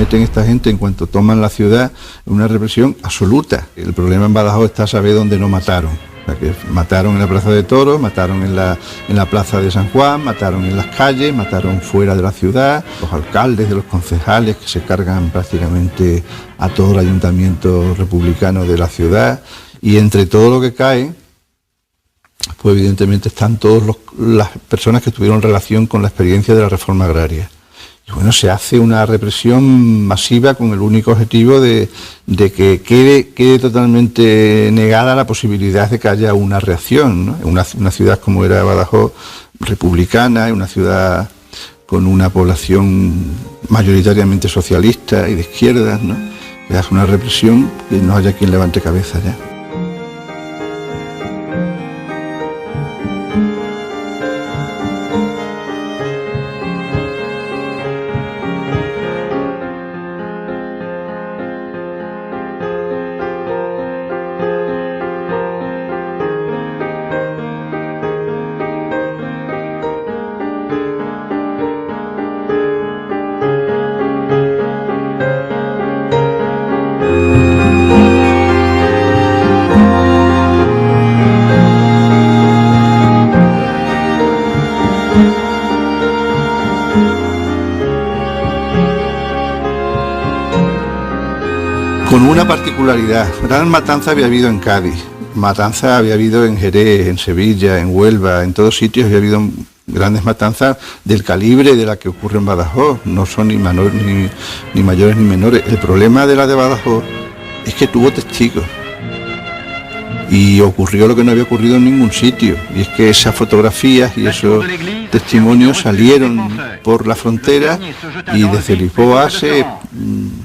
meten esta gente en cuanto toman la ciudad, una represión absoluta. El problema en Badajoz está a saber dónde no mataron. O sea, que mataron en la Plaza de Toros, mataron en la Plaza de San Juan, mataron en las calles, mataron fuera de la ciudad, los alcaldes, de los concejales que se cargan prácticamente a todo el ayuntamiento republicano de la ciudad, y entre todo lo que cae, pues evidentemente están todas las personas que tuvieron relación con la experiencia de la reforma agraria. Y bueno, se hace una represión masiva con el único objetivo de que quede totalmente negada la posibilidad de que haya una reacción, ¿no? Una ciudad como era Badajoz, republicana, una ciudad con una población mayoritariamente socialista y de izquierdas, ¿no? Se hace una represión que no haya quien levante cabeza ya. Con una particularidad, gran matanza había habido en Cádiz, matanza había habido en Jerez, en Sevilla, en Huelva, en todos sitios había habido grandes matanzas del calibre de la que ocurre en Badajoz, no son ni mayores ni menores. El problema de la de Badajoz es que tuvo testigos y ocurrió lo que no había ocurrido en ningún sitio, y es que esas fotografías y esos testimonios salieron por la frontera y desde Lisboa se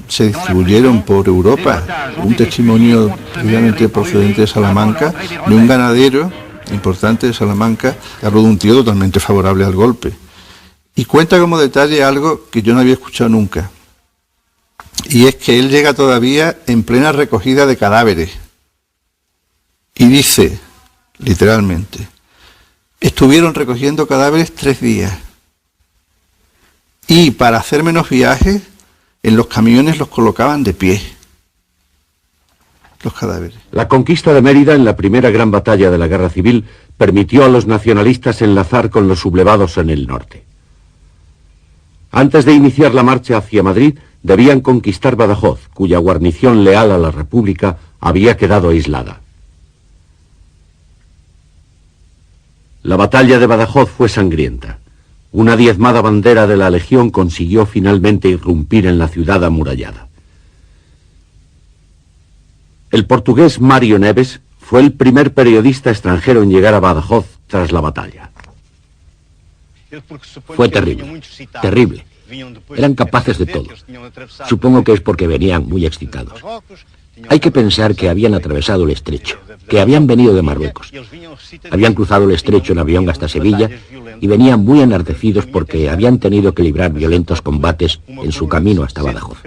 distribuyeron por Europa. Un testimonio precisamente procedente de Salamanca, de un ganadero importante de Salamanca, que habló de un tío totalmente favorable al golpe. Y cuenta como detalle algo que yo no había escuchado nunca, y es que él llega todavía en plena recogida de cadáveres. Y dice, literalmente, estuvieron recogiendo cadáveres 3 días. Y para hacer menos viajes, en los camiones los colocaban de pie, los cadáveres. La conquista de Mérida en la primera gran batalla de la Guerra Civil permitió a los nacionalistas enlazar con los sublevados en el norte. Antes de iniciar la marcha hacia Madrid, debían conquistar Badajoz, cuya guarnición leal a la República había quedado aislada. La batalla de Badajoz fue sangrienta. Una diezmada bandera de la Legión consiguió finalmente irrumpir en la ciudad amurallada. El portugués Mário Neves fue el primer periodista extranjero en llegar a Badajoz tras la batalla. Fue terrible, terrible. Eran capaces de todo. Supongo que es porque venían muy excitados. Hay que pensar que habían atravesado el estrecho, que habían venido de Marruecos. Habían cruzado el estrecho en avión hasta Sevilla y venían muy enardecidos porque habían tenido que librar violentos combates en su camino hasta Badajoz.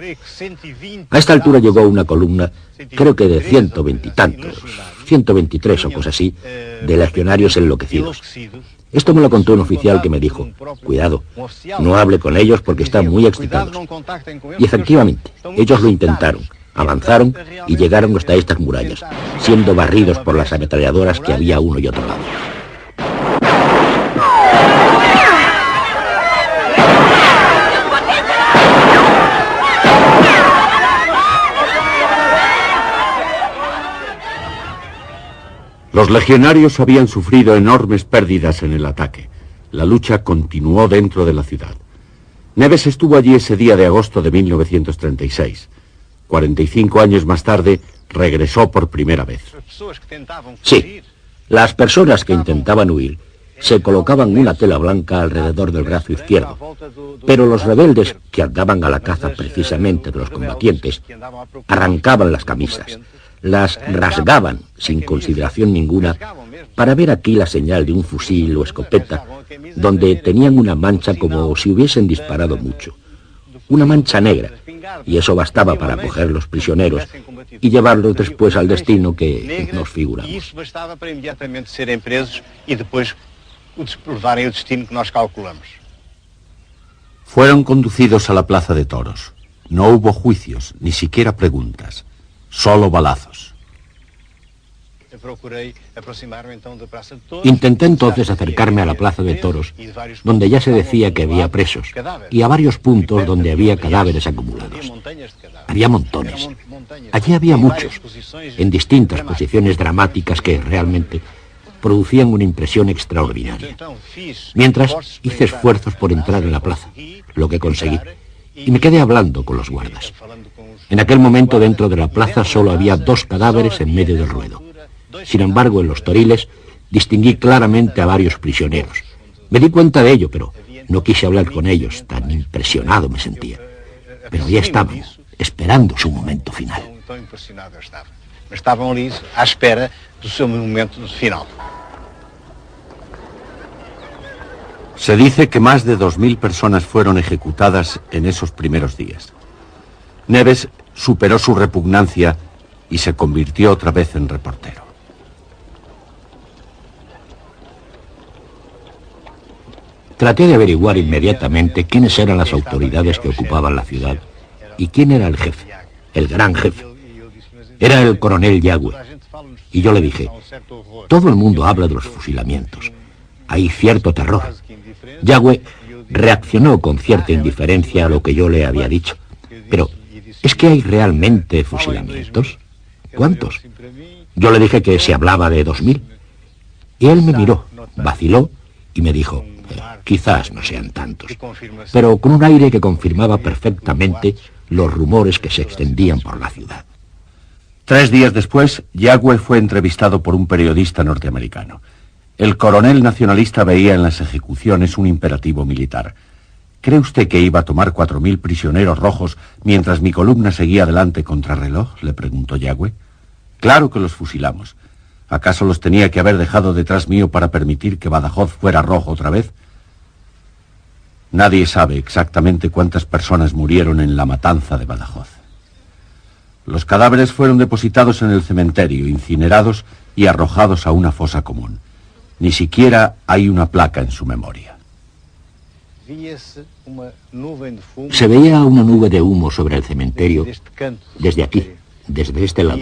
A esta altura llegó una columna, creo que de 120 y tantos, 123 o cosas así, de legionarios enloquecidos. Esto me lo contó un oficial que me dijo, cuidado, no hable con ellos porque están muy excitados. Y efectivamente, ellos lo intentaron. Avanzaron y llegaron hasta estas murallas, siendo barridos por las ametralladoras que había a uno y otro lado. Los legionarios habían sufrido enormes pérdidas en el ataque. La lucha continuó dentro de la ciudad. Neves estuvo allí ese día de agosto de 1936. 45 años más tarde, regresó por primera vez. Sí, las personas que intentaban huir se colocaban una tela blanca alrededor del brazo izquierdo, pero los rebeldes, que andaban a la caza precisamente de los combatientes, arrancaban las camisas, las rasgaban sin consideración ninguna para ver aquí la señal de un fusil o escopeta, donde tenían una mancha como si hubiesen disparado mucho. Una mancha negra, y eso bastaba para coger los prisioneros y llevarlos después al destino que nos figuramos. Y eso bastaba para inmediatamente serem presos y después levarem el destino que nos calculamos. Fueron conducidos a la Plaza de Toros. No hubo juicios, ni siquiera preguntas, solo balazos. Intenté entonces acercarme a la plaza de toros, donde ya se decía que había presos, y a varios puntos donde había cadáveres acumulados. Había montones. Allí había muchos, en distintas posiciones dramáticas que realmente producían una impresión extraordinaria. Mientras hice esfuerzos por entrar en la plaza, lo que conseguí, y me quedé hablando con los guardas. En aquel momento dentro de la plaza solo había 2 cadáveres en medio del ruedo. Sin embargo, en los toriles distinguí claramente a varios prisioneros. Me di cuenta de ello, pero no quise hablar con ellos, tan impresionado me sentía. Pero ya estaban, esperando su momento final. Estaban ali à espera do seu momento final. Se dice que más de 2000 personas fueron ejecutadas en esos primeros días. Neves superó su repugnancia y se convirtió otra vez en reportero. Traté de averiguar inmediatamente quiénes eran las autoridades que ocupaban la ciudad y quién era el jefe, el gran jefe. Era el coronel Yagüe. Y yo le dije, todo el mundo habla de los fusilamientos. Hay cierto terror. Yagüe reaccionó con cierta indiferencia a lo que yo le había dicho. Pero, ¿es que hay realmente fusilamientos? ¿Cuántos? Yo le dije que se hablaba de 2000. Y él me miró, vaciló y me dijo, quizás no sean tantos, pero con un aire que confirmaba perfectamente los rumores que se extendían por la ciudad. 3 días después, Yagüe fue entrevistado por un periodista norteamericano. El coronel nacionalista veía en las ejecuciones un imperativo militar. ¿Cree usted que iba a tomar 4000 prisioneros rojos mientras mi columna seguía adelante contrarreloj?, le preguntó Yagüe. Claro que los fusilamos. ¿Acaso los tenía que haber dejado detrás mío para permitir que Badajoz fuera rojo otra vez? Nadie sabe exactamente cuántas personas murieron en la matanza de Badajoz. Los cadáveres fueron depositados en el cementerio, incinerados y arrojados a una fosa común. Ni siquiera hay una placa en su memoria. Se veía una nube de humo sobre el cementerio desde aquí, desde este lado.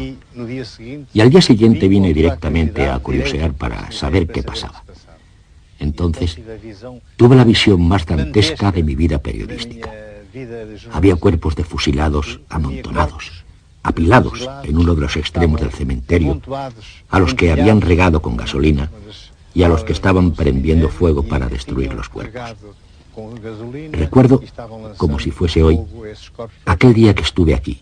Y al día siguiente vine directamente a curiosear para saber qué pasaba. Entonces tuve la visión más dantesca de mi vida periodística. Había cuerpos de fusilados amontonados, apilados en uno de los extremos del cementerio, a los que habían regado con gasolina y a los que estaban prendiendo fuego para destruir los cuerpos. Recuerdo, como si fuese hoy, aquel día que estuve aquí,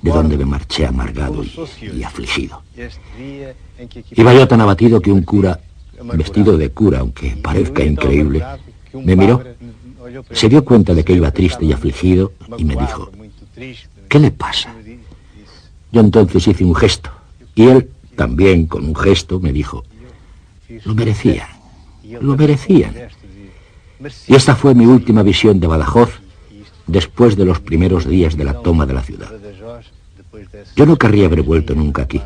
de donde me marché amargado y afligido. Iba yo tan abatido que un cura, vestido de cura, aunque parezca increíble, me miró, se dio cuenta de que iba triste y afligido y me dijo, ¿qué le pasa? Yo entonces hice un gesto y él también con un gesto me dijo, lo merecían, lo merecían. Y esta fue mi última visión de Badajoz después de los primeros días de la toma de la ciudad. Yo no querría haber vuelto nunca aquí,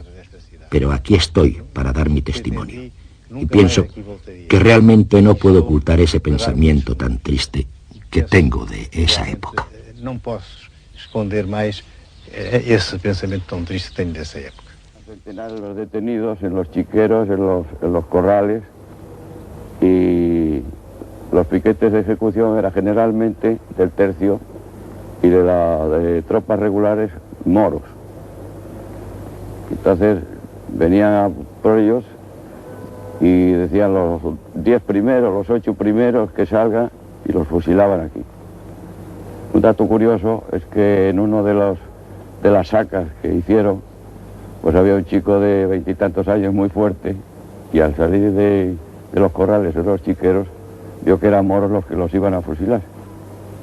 pero aquí estoy para dar mi testimonio. Y pienso que realmente no puedo ocultar ese pensamiento tan triste que tengo de esa época. No puedo esconder más ese pensamiento tan triste que tengo de esa época. Centenares los detenidos en los chiqueros, en los corrales, y los piquetes de ejecución eran generalmente del tercio y de tropas regulares moros. Entonces venían por ellos y decían los 10 primeros, los 8 primeros que salgan, y los fusilaban aquí. Un dato curioso es que en uno de las sacas que hicieron, pues había un chico de 20 y tantos años muy fuerte, y al salir de los corrales de los chiqueros vio que eran moros los que los iban a fusilar.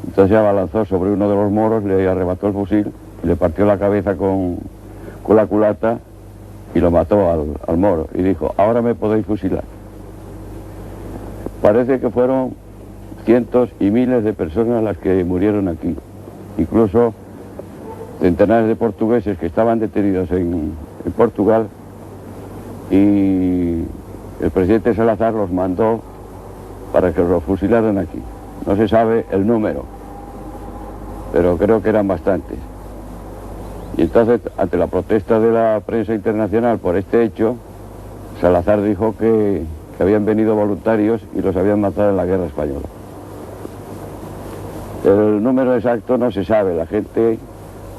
Entonces se abalanzó sobre uno de los moros, le arrebató el fusil, le partió la cabeza con la culata y lo mató al moro, y dijo, ahora me podéis fusilar. Parece que fueron cientos y miles de personas las que murieron aquí, incluso centenares de portugueses que estaban detenidos en Portugal, y el presidente Salazar los mandó para que los fusilaran aquí. No se sabe el número, pero creo que eran bastantes. Y entonces, ante la protesta de la prensa internacional por este hecho, Salazar dijo que habían venido voluntarios y los habían matado en la guerra española. El número exacto no se sabe, la gente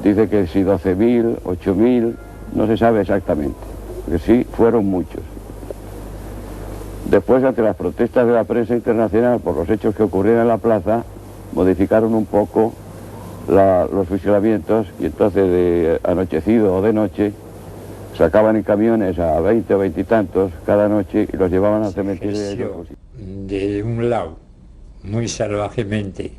dice que si 12.000, 8.000, no se sabe exactamente, porque sí, fueron muchos. Después, ante las protestas de la prensa internacional por los hechos que ocurrieron en la plaza, modificaron un poco los fusilamientos y entonces de anochecido o de noche sacaban en camiones a 20 o 20 y tantos cada noche y los llevaban al cementerio de ellos. De un lado, muy salvajemente,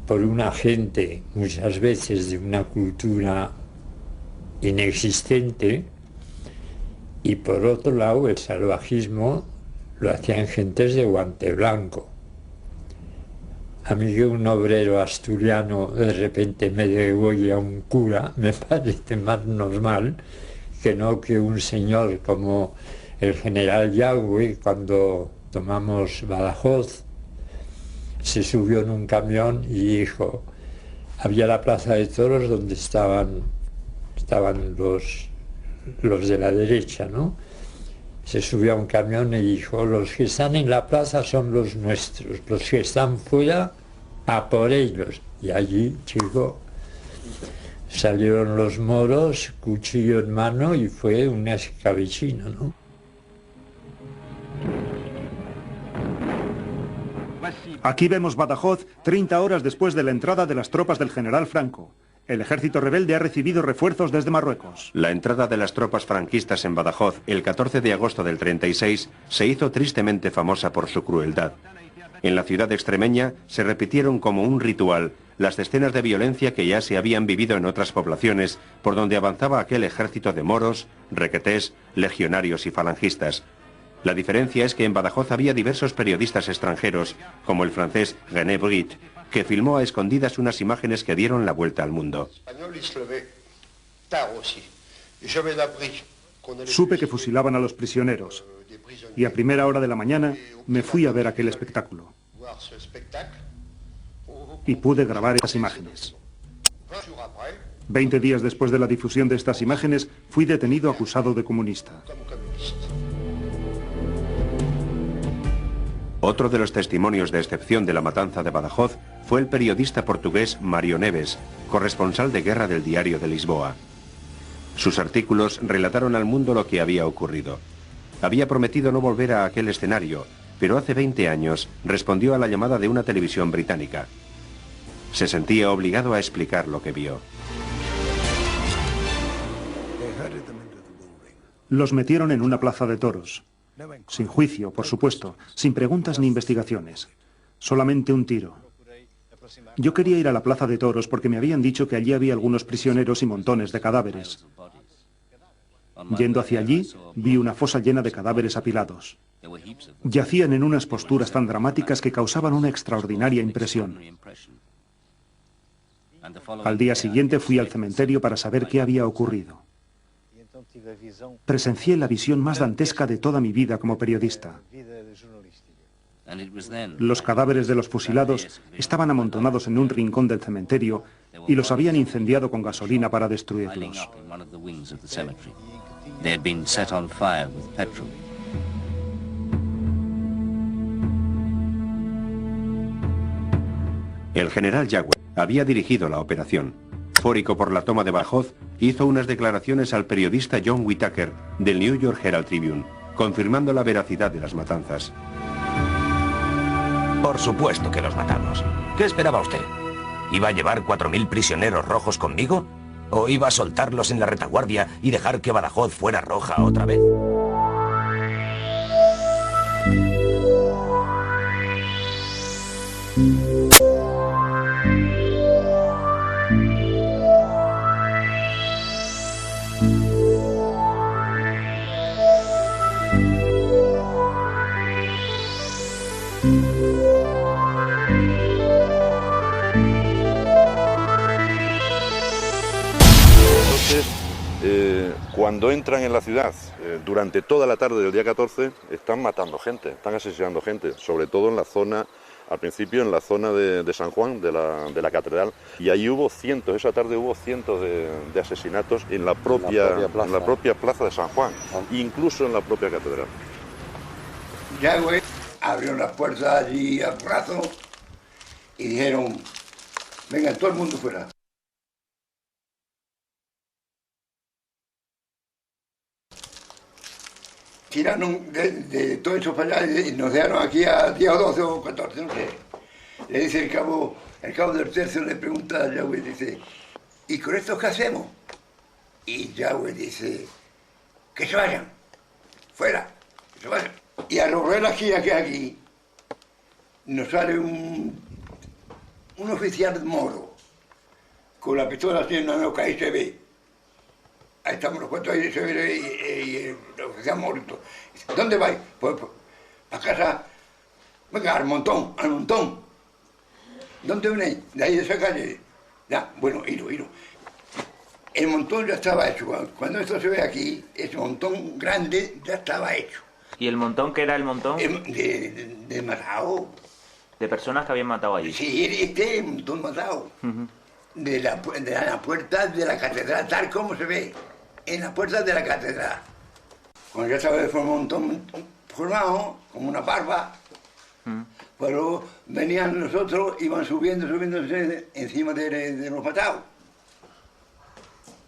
por una gente muchas veces de una cultura inexistente, y por otro lado el salvajismo lo hacían gentes de guante blanco. A mí que un obrero asturiano de repente me degolle a un cura me parece más normal que no que un señor como el general Yagüe, cuando tomamos Badajoz, se subió en un camión y dijo, había la plaza de toros donde estaban los de la derecha, ¿no? Se subió a un camión y dijo, los que están en la plaza son los nuestros, los que están fuera, a por ellos. Y allí, chico, salieron los moros, cuchillo en mano, y fue una escabechina, ¿no? Aquí vemos Badajoz 30 horas después de la entrada de las tropas del general Franco. El ejército rebelde ha recibido refuerzos desde Marruecos. La entrada de las tropas franquistas en Badajoz el 14 de agosto del 36 se hizo tristemente famosa por su crueldad. En la ciudad extremeña se repitieron como un ritual las escenas de violencia que ya se habían vivido en otras poblaciones por donde avanzaba aquel ejército de moros, requetés, legionarios y falangistas. La diferencia es que en Badajoz había diversos periodistas extranjeros, como el francés René Brit, que filmó a escondidas unas imágenes que dieron la vuelta al mundo. Supe que fusilaban a los prisioneros y a primera hora de la mañana me fui a ver aquel espectáculo y pude grabar estas imágenes. 20 días después de la difusión de estas imágenes fui detenido acusado de comunista. Otro de los testimonios de excepción de la matanza de Badajoz fue el periodista portugués Mário Neves, corresponsal de guerra del Diario de Lisboa. Sus artículos relataron al mundo lo que había ocurrido. Había prometido no volver a aquel escenario, pero hace 20 años respondió a la llamada de una televisión británica. Se sentía obligado a explicar lo que vio. Los metieron en una plaza de toros. Sin juicio, por supuesto, sin preguntas ni investigaciones. Solamente un tiro. Yo quería ir a la plaza de toros porque me habían dicho que allí había algunos prisioneros y montones de cadáveres. Yendo hacia allí, vi una fosa llena de cadáveres apilados. Yacían en unas posturas tan dramáticas que causaban una extraordinaria impresión. Al día siguiente fui al cementerio para saber qué había ocurrido. Presencié la visión más dantesca de toda mi vida como periodista. Los cadáveres de los fusilados estaban amontonados en un rincón del cementerio y los habían incendiado con gasolina para destruirlos. El general Yagüe había dirigido la operación. Fórico por la toma de Badajoz, hizo unas declaraciones al periodista John Whitaker del New York Herald Tribune, confirmando la veracidad de las matanzas. Por supuesto que los matamos. ¿Qué esperaba usted? ¿Iba a llevar 4.000 prisioneros rojos conmigo? ¿O iba a soltarlos en la retaguardia y dejar que Badajoz fuera roja otra vez? Cuando entran en la ciudad, durante toda la tarde del día 14, están matando gente, están asesinando gente, sobre todo en la zona al principio en la zona de San Juan, de la catedral, y ahí esa tarde hubo cientos de asesinatos en la propia plaza de San Juan, incluso en la propia catedral. Ya, güey, abrieron las puertas allí al brazo y dijeron, vengan, todo el mundo fuera. Tiraron de todo eso para allá y nos dejaron aquí a 10 o 12 o 14, no sé. Le dice el cabo del tercio, le pregunta a Yahweh, dice, ¿y con esto qué hacemos? Y Yahweh dice, que se vayan, fuera, que se vayan. Y a romper la gira que hay aquí, nos sale un oficial moro, con la pistola así en la nuca, ahí se ve. Ahí estamos los cuatro, ahí se ve y el oficial muerto. ¿Dónde vais? Pues a casa. Venga, al montón. ¿Dónde venís? De ahí de esa calle. Ya, bueno, ido. El montón ya estaba hecho. Cuando esto se ve aquí, ese montón grande ya estaba hecho. ¿Y el montón qué era el montón? De matado. ¿De personas que habían matado allí? Sí, este montón matado. De la puerta de la catedral, tal como se ve. En la puerta de la catedral. Cuando ya estaba un montón formado, como una barba, pero venían los otros, iban subiendo encima de los matados.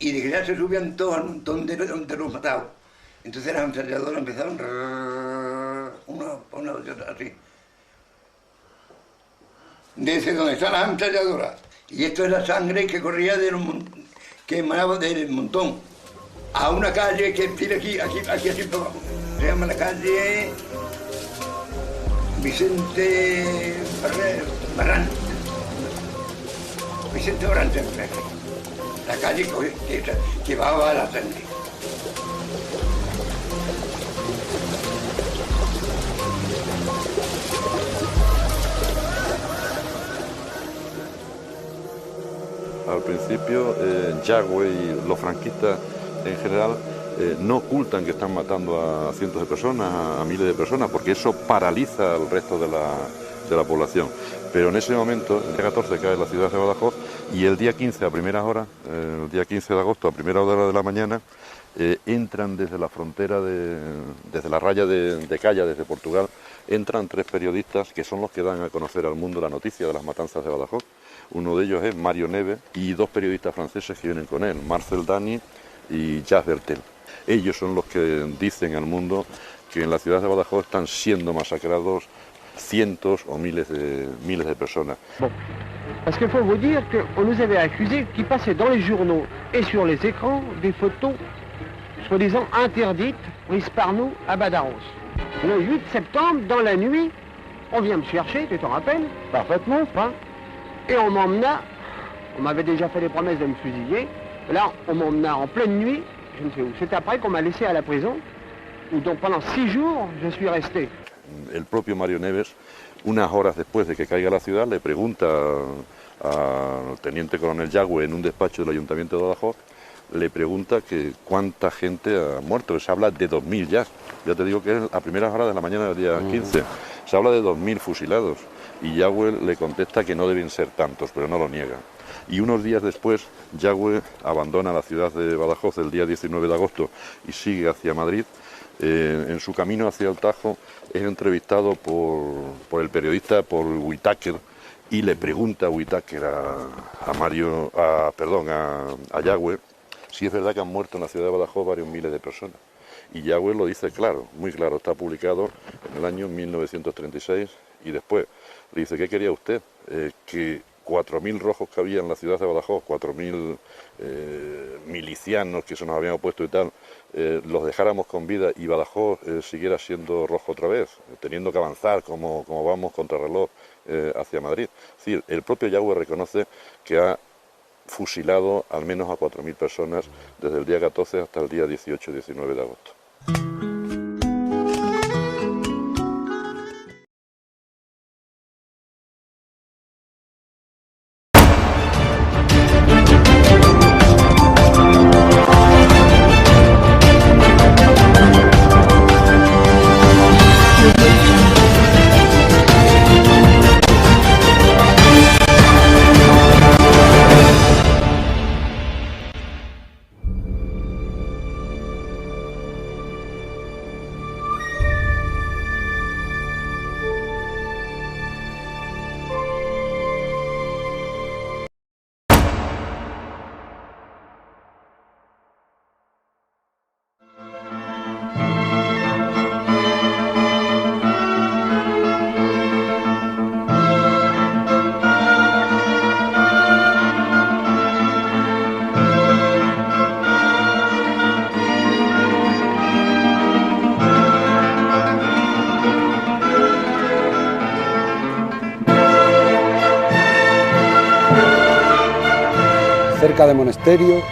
Y de que ya se subían todos al montón de los matados. Entonces las ametralladoras empezaron una así. Desde donde están las ametralladoras. Y esto es la sangre que corría que emanaba del montón. A una calle que tiene aquí así por abajo. Se llama la calle Vicente Barran. Vicente Barran, la calle que va a la sangre. Al principio, Yagüe y los franquistas en general no ocultan que están matando a cientos de personas, a miles de personas, porque eso paraliza al resto de la población. Pero en ese momento, el día 14 cae la ciudad de Badajoz y el día 15 a primeras horas, el día 15 de agosto a primera hora de la mañana, entran desde la frontera, desde la raya de Calla, desde Portugal, entran 3 periodistas que son los que dan a conocer al mundo la noticia de las matanzas de Badajoz. Uno de ellos es Mario Neves y 2 periodistas franceses que vienen con él, Marcel Dany y Jacques Bertel. Ellos son los que dicen al mundo que en la ciudad de Badajoz están siendo masacrados cientos o miles de personas. Bon. Parce qu'il faut vous dire qu'on nous avait accusé qu'il passait dans les journaux et sur les écrans des photos soi-disant interdites prises par nous à Badajoz. Le 8 septembre, dans la nuit, on vient me chercher, tu t'en rappelles? Parfaitement, pas. Et on m'emmena, on m'avait déjà fait les promesses de me fusiller, là on m'emmena en pleine nuit, je ne sais où. C'est après qu'on m'a laissé à la prison, où donc pendant 6 jours je suis resté. El propio Mario Neves, unas horas después de que caiga la ciudad, le pregunta al teniente coronel Yagüe en un despacho del Ayuntamiento de Badajoz, le pregunta que cuánta gente ha muerto, se habla de 2.000 ya te digo que es a primeras horas de la mañana del día 15, se habla de 2.000 fusilados. Y Yagüe le contesta que no deben ser tantos, pero no lo niega. Y unos días después, Yagüe abandona la ciudad de Badajoz el día 19 de agosto y sigue hacia Madrid. En su camino hacia el Tajo es entrevistado por el periodista, por Whitaker, y le pregunta a Whitaker a Yagüe si es verdad que han muerto en la ciudad de Badajoz varios miles de personas. Y Yagüe lo dice claro, muy claro, está publicado en el año 1936 y después. Le dice, ¿qué quería usted? Que 4.000 rojos que había en la ciudad de Badajoz, 4.000 milicianos que se nos habían opuesto y tal, los dejáramos con vida y Badajoz siguiera siendo rojo otra vez, teniendo que avanzar como vamos contrarreloj hacia Madrid. Es decir, el propio Yagüe reconoce que ha fusilado al menos a 4.000 personas desde el día 14 hasta el día 18-19 de agosto. cerca de Monesterio,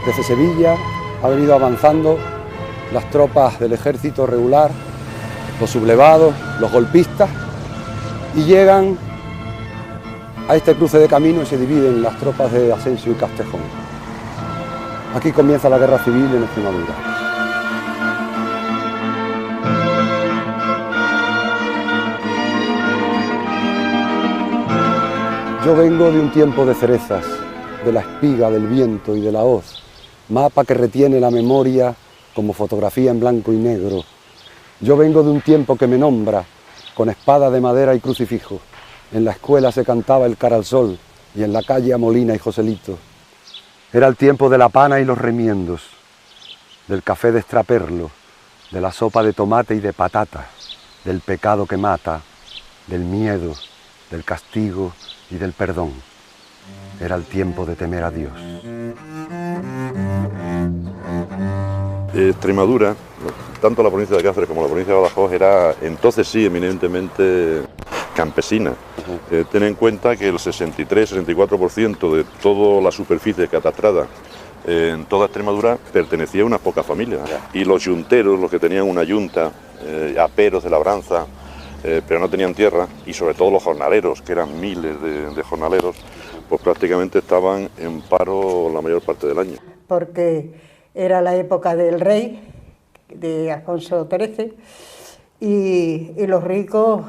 desde Sevilla, ha venido avanzando las tropas del ejército regular, los sublevados, los golpistas, y llegan a este cruce de camino y se dividen las tropas de Asensio y Castejón. Aquí comienza la guerra civil en Extremadura. Yo vengo de un tiempo de cerezas, de la espiga, del viento y de la hoz, mapa que retiene la memoria como fotografía en blanco y negro. Yo vengo de un tiempo que me nombra, con espada de madera y crucifijo. En la escuela se cantaba el cara al sol y en la calle a Molina y Joselito. Era el tiempo de la pana y los remiendos, del café de extraperlo, de la sopa de tomate y de patata, del pecado que mata, del miedo, del castigo y del perdón. Era el tiempo de temer a Dios. Extremadura, tanto la provincia de Cáceres como la provincia de Badajoz, era entonces sí eminentemente campesina. Ten en cuenta que el 63-64% de toda la superficie catastrada en toda Extremadura pertenecía a unas pocas familias. Y los yunteros, los que tenían una yunta, aperos de labranza, pero no tenían tierra, y sobre todo los jornaleros, que eran miles de jornaleros, pues prácticamente estaban en paro la mayor parte del año. Porque era la época del rey, de Alfonso XIII, y los ricos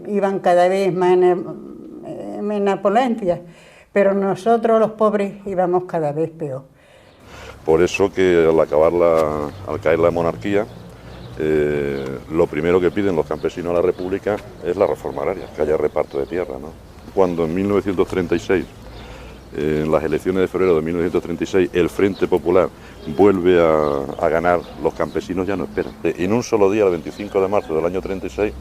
iban cada vez más en opulencia, pero nosotros los pobres íbamos cada vez peor. Por eso que al caer la monarquía, lo primero que piden los campesinos a la República es la reforma agraria, que haya reparto de tierra, ¿no? Cuando en 1936, en las elecciones de febrero de 1936, el Frente Popular vuelve a ganar, los campesinos ya no esperan. En un solo día, el 25 de marzo del año 36,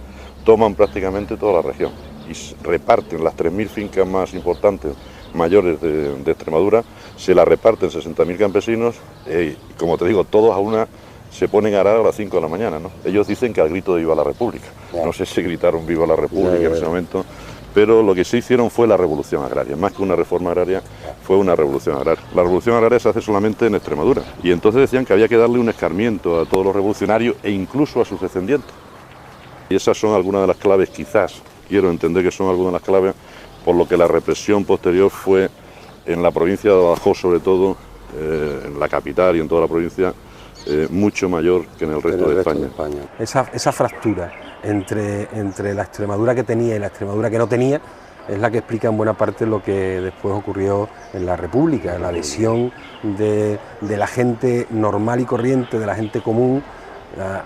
toman prácticamente toda la región y reparten las 3.000 fincas más importantes, mayores de Extremadura, se las reparten 60.000 campesinos y, como te digo, todos a una se ponen a arar a las 5 de la mañana, ¿no? Ellos dicen que al grito de Viva la República. No sé si gritaron Viva la República en ese momento, pero lo que sí hicieron fue la revolución agraria. Más que una reforma agraria, fue una revolución agraria. La revolución agraria se hace solamente en Extremadura. Y entonces decían que había que darle un escarmiento a todos los revolucionarios e incluso a sus descendientes. Y esas son algunas de las claves, quizás, quiero entender que son algunas de las claves, por lo que la represión posterior fue en la provincia de Badajoz, sobre todo, en la capital y en toda la provincia, mucho mayor que en el resto de España. Esa fractura entre la Extremadura que tenía y la Extremadura que no tenía es la que explica en buena parte lo que después ocurrió en la República, la adhesión de la gente normal y corriente, de la gente común,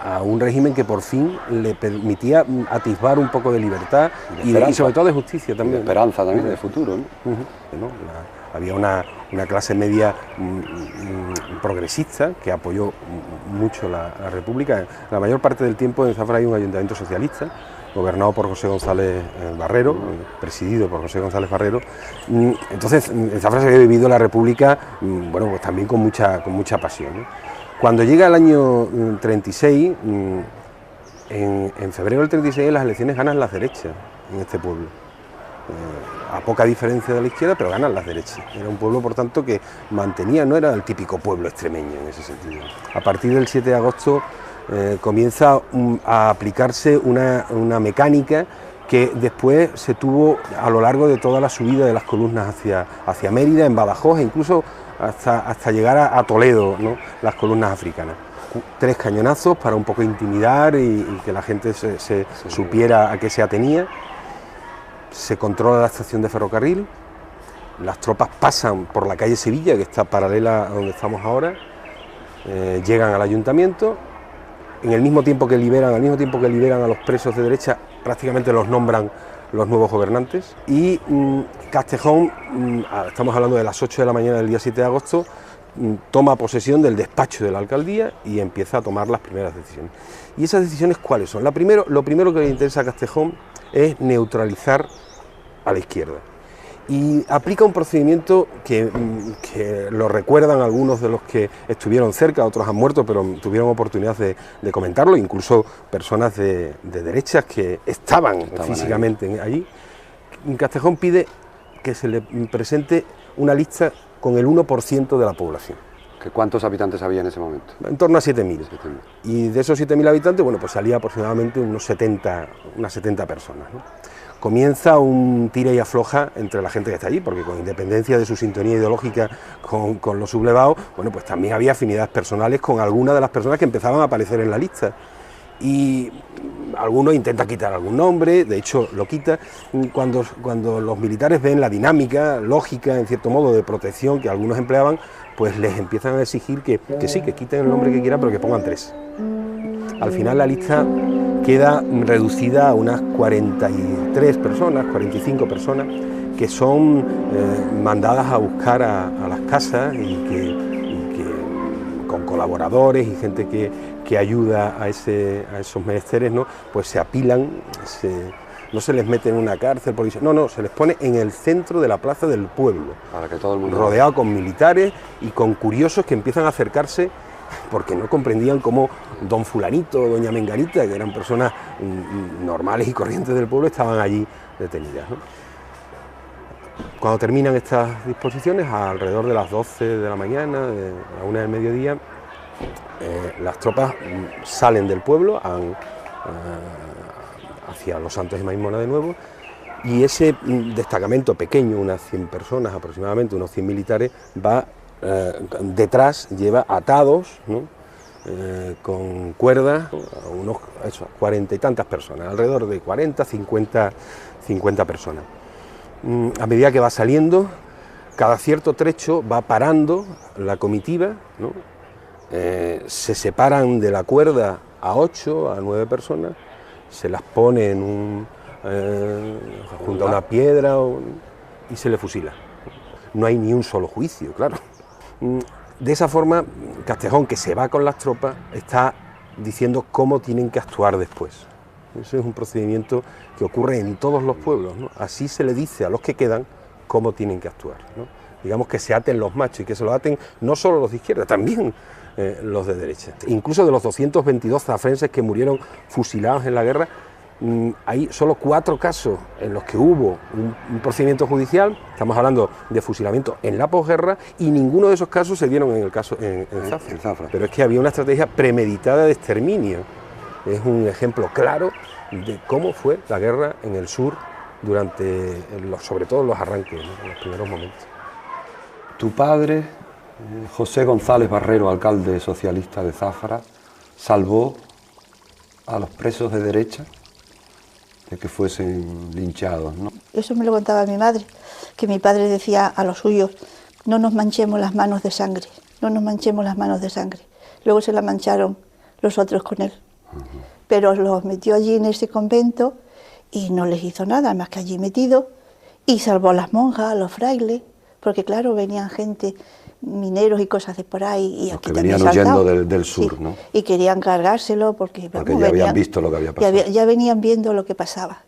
a un régimen que por fin le permitía atisbar un poco de libertad y sobre todo de justicia también. De esperanza también, de futuro, ¿no? Había una clase media progresista que apoyó mucho la República. La mayor parte del tiempo en Zafra hay un ayuntamiento socialista, gobernado por José González Barrero, presidido por José González Barrero. Entonces, en Zafra se había vivido la República, bueno, pues también con mucha pasión, ¿no? Cuando llega el año 36, en febrero del 36 las elecciones ganan las derechas en este pueblo. A poca diferencia de la izquierda, pero ganan las derechas. Era un pueblo, por tanto, que mantenía, no era el típico pueblo extremeño en ese sentido. A partir del 7 de agosto comienza a aplicarse una mecánica que después se tuvo a lo largo de toda la subida de las columnas hacia Mérida, en Badajoz, e incluso hasta llegar a Toledo, ¿no? Las columnas africanas. 3 cañonazos para un poco intimidar y que la gente se supiera a qué se atenía. Se controla la estación de ferrocarril, las tropas pasan por la calle Sevilla, que está paralela a donde estamos ahora, llegan al ayuntamiento, al mismo tiempo que liberan a los presos de derecha, prácticamente los nombran los nuevos gobernantes, y Castejón, estamos hablando de las 8 de la mañana del día 7 de agosto, toma posesión del despacho de la alcaldía y empieza a tomar las primeras decisiones. ¿Y esas decisiones cuáles son? Lo primero que le interesa a Castejón es neutralizar a la izquierda. Y aplica un procedimiento que lo recuerdan algunos de los que estuvieron cerca, otros han muerto, pero tuvieron oportunidad de comentarlo, incluso personas de derechas que estaban físicamente allí. Castejón pide que se le presente una lista con el 1% de la población. ¿Cuántos habitantes había en ese momento? En torno a 7.000. Y de esos 7.000 habitantes, bueno, pues salía aproximadamente unas 70 personas, ¿no? Comienza un tira y afloja entre la gente que está allí, porque con independencia de su sintonía ideológica con los sublevados, bueno, pues también había afinidades personales con algunas de las personas que empezaban a aparecer en la lista. Y algunos intentan quitar algún nombre, de hecho lo quita. Cuando los militares ven la dinámica lógica, en cierto modo, de protección que algunos empleaban, pues les empiezan a exigir que sí, que quiten el nombre que quieran, pero que pongan 3. Al final la lista queda reducida a unas 43 personas, 45 personas, que son mandadas a buscar a las casas y que con colaboradores y gente que ayuda a esos menesteres, ¿no? Pues se apilan, no se les mete en una cárcel, no, se les pone en el centro de la plaza del pueblo, para que todo el mundo rodeado con militares y con curiosos que empiezan a acercarse porque no comprendían cómo don fulanito o doña menganita, que eran personas normales y corrientes del pueblo, estaban allí detenidas, ¿no? Cuando terminan estas disposiciones, alrededor de las 12 de la mañana, de la 1 del mediodía, las tropas salen del pueblo hacia los Santos de Maimona de nuevo, y ese destacamento pequeño, unas 100 personas aproximadamente, unos 100 militares, va detrás, lleva atados, ¿no? Con cuerdas, unos 40 y tantas personas, alrededor de 40, 50 personas. A medida que va saliendo, cada cierto trecho va parando la comitiva, ¿no? Se separan de la cuerda a 8, a 9 personas, se las pone junto a una piedra y se le fusila. No hay ni un solo juicio, claro. De esa forma, Castejón, que se va con las tropas, está diciendo cómo tienen que actuar después. Ese es un procedimiento que ocurre en todos los pueblos, ¿no? Así se le dice a los que quedan cómo tienen que actuar, ¿no? Digamos que se aten los machos y que se los aten no solo los de izquierda, también los de derecha. Incluso de los 222 zafrenses que murieron fusilados en la guerra, hay solo 4 casos en los que hubo un procedimiento judicial. Estamos hablando de fusilamiento en la posguerra, y ninguno de esos casos se dieron en el caso en Zafra. Pero es que había una estrategia premeditada de exterminio. Es un ejemplo claro de cómo fue la guerra en el sur durante, sobre todo los arranques, ¿no? En los primeros momentos. Tu padre, José González Barrero, alcalde socialista de Zafra, salvó a los presos de derecha de que fuesen linchados, ¿no? Eso me lo contaba mi madre, que mi padre decía a los suyos: no nos manchemos las manos de sangre, no nos manchemos las manos de sangre. Luego se la mancharon los otros con él. Pero los metió allí en ese convento y no les hizo nada más que allí metido, y salvó a las monjas, a los frailes, porque claro, venían gente, mineros y cosas de por ahí, y aquí que venían huyendo del sur, sí, ¿no? Y querían cargárselo porque ya habían visto lo que había pasado. Ya venían viendo lo que pasaba.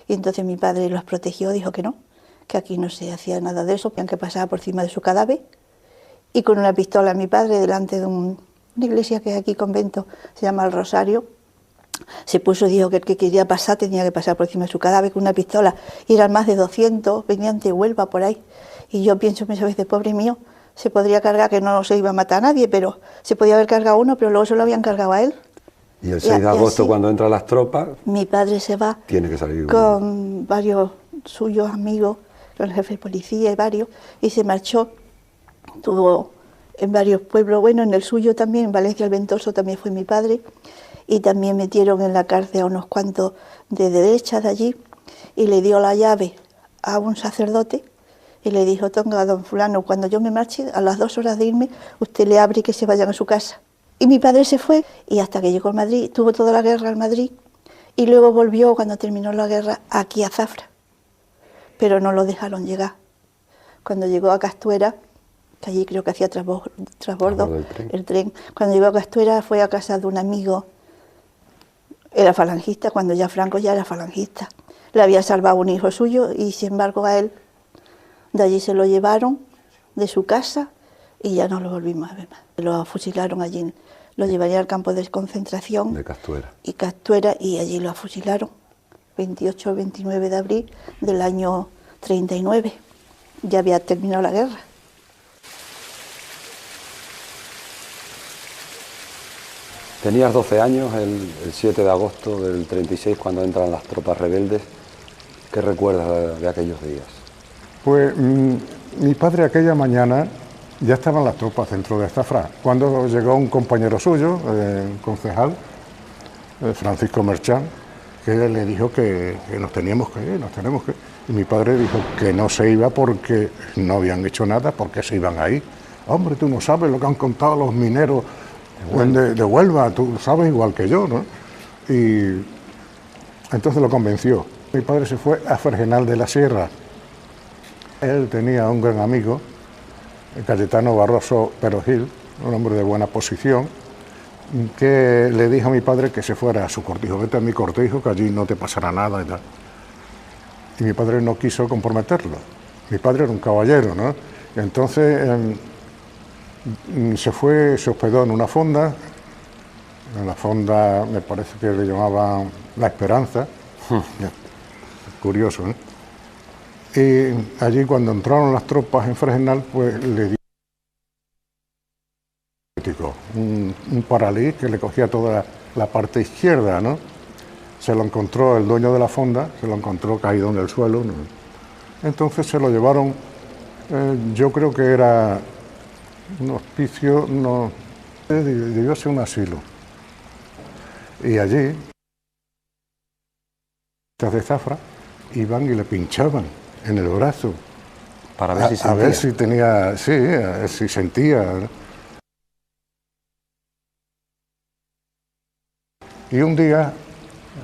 Y entonces mi padre los protegió, dijo que no, que aquí no se hacía nada de eso, que pasaba por encima de su cadáver, y con una pistola mi padre, delante de una iglesia que hay aquí, convento, se llama el Rosario, se puso y dijo que el que quería pasar tenía que pasar por encima de su cadáver con una pistola, y eran más de 200, venían de Huelva por ahí, y yo pienso muchas veces, pobre mío, se podría cargar, que no se iba a matar a nadie, pero se podía haber cargado uno, pero luego se lo habían cargado a él. Y el 6 de agosto, así, cuando entran las tropas, mi padre se va, tiene que salir con varios suyos amigos, con el jefe de policía y varios, y se marchó. Estuvo en varios pueblos, bueno, en el suyo también, en Valencia el Ventoso también fue mi padre, y también metieron en la cárcel a unos cuantos de derecha de allí, y le dio la llave a un sacerdote y le dijo: tenga, don fulano, cuando yo me marche, a las 2 horas de irme, usted le abre y que se vayan a su casa. Y mi padre se fue, y hasta que llegó a Madrid, tuvo toda la guerra en Madrid, y luego volvió, cuando terminó la guerra, aquí a Zafra, pero no lo dejaron llegar. Cuando llegó a Castuera, que allí creo que hacía transbordo el tren, cuando llegó a Castuera fue a casa de un amigo, era falangista, cuando ya Franco ya era falangista. Le había salvado un hijo suyo, y sin embargo a él, de allí se lo llevaron, de su casa, y ya no lo volvimos a ver más. Lo fusilaron allí, lo llevarían al campo de concentración de Castuera. Y allí lo fusilaron, 28 o 29 de abril del año 39. Ya había terminado la guerra. Tenías 12 años el 7 de agosto del 36 cuando entran las tropas rebeldes. ¿Qué recuerdas de aquellos días? Pues mi padre aquella mañana ya estaban las tropas dentro de Zafra, cuando llegó un compañero suyo, un concejal, Francisco Merchán, que le dijo que nos teníamos que ir, Y mi padre dijo que no se iba porque no habían hecho nada, porque se iban ahí. Hombre, tú no sabes lo que han contado los mineros de Huelva, tú sabes igual que yo, ¿no? Y entonces lo convenció. Mi padre se fue a Fregenal de la Sierra. Él tenía un gran amigo, el Cayetano Barroso Perogil, un hombre de buena posición, que le dijo a mi padre que se fuera a su cortijo. Vete a mi cortijo, que allí no te pasará nada y tal. Y mi padre no quiso comprometerlo. Mi padre era un caballero, ¿no? Y entonces se hospedó en una fonda. En la fonda me parece que le llamaban La Esperanza. Curioso, ¿eh? Y allí cuando entraron las tropas en Fregenal, pues le dio un paralí que le cogía toda la parte izquierda, ¿no? Se lo encontró el dueño de la fonda, se lo encontró caído en el suelo, ¿no? Entonces se lo llevaron, yo creo que era un hospicio, no, debió ser un asilo. Y allí, de Zafra, iban y le pinchaban en el brazo. Para ver si sentía. A ver si tenía, sí, a ver si sentía. Y un día,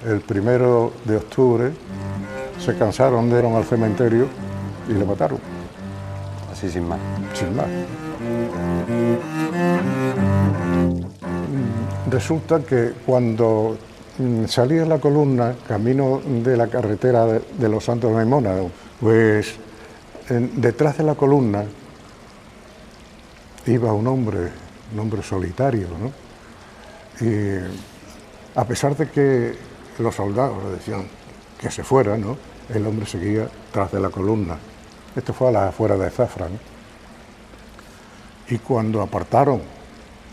el 1 de octubre, se cansaron, dieron al cementerio y le mataron. Así sin más. Sin más. Resulta que cuando salía la columna, camino de la carretera de Los Santos de Mona, pues detrás de la columna iba un hombre solitario, ¿no? Y a pesar de que los soldados le decían que se fuera, ¿no? El hombre seguía tras de la columna. Esto fue a las afueras de Zafra, ¿no? Y cuando apartaron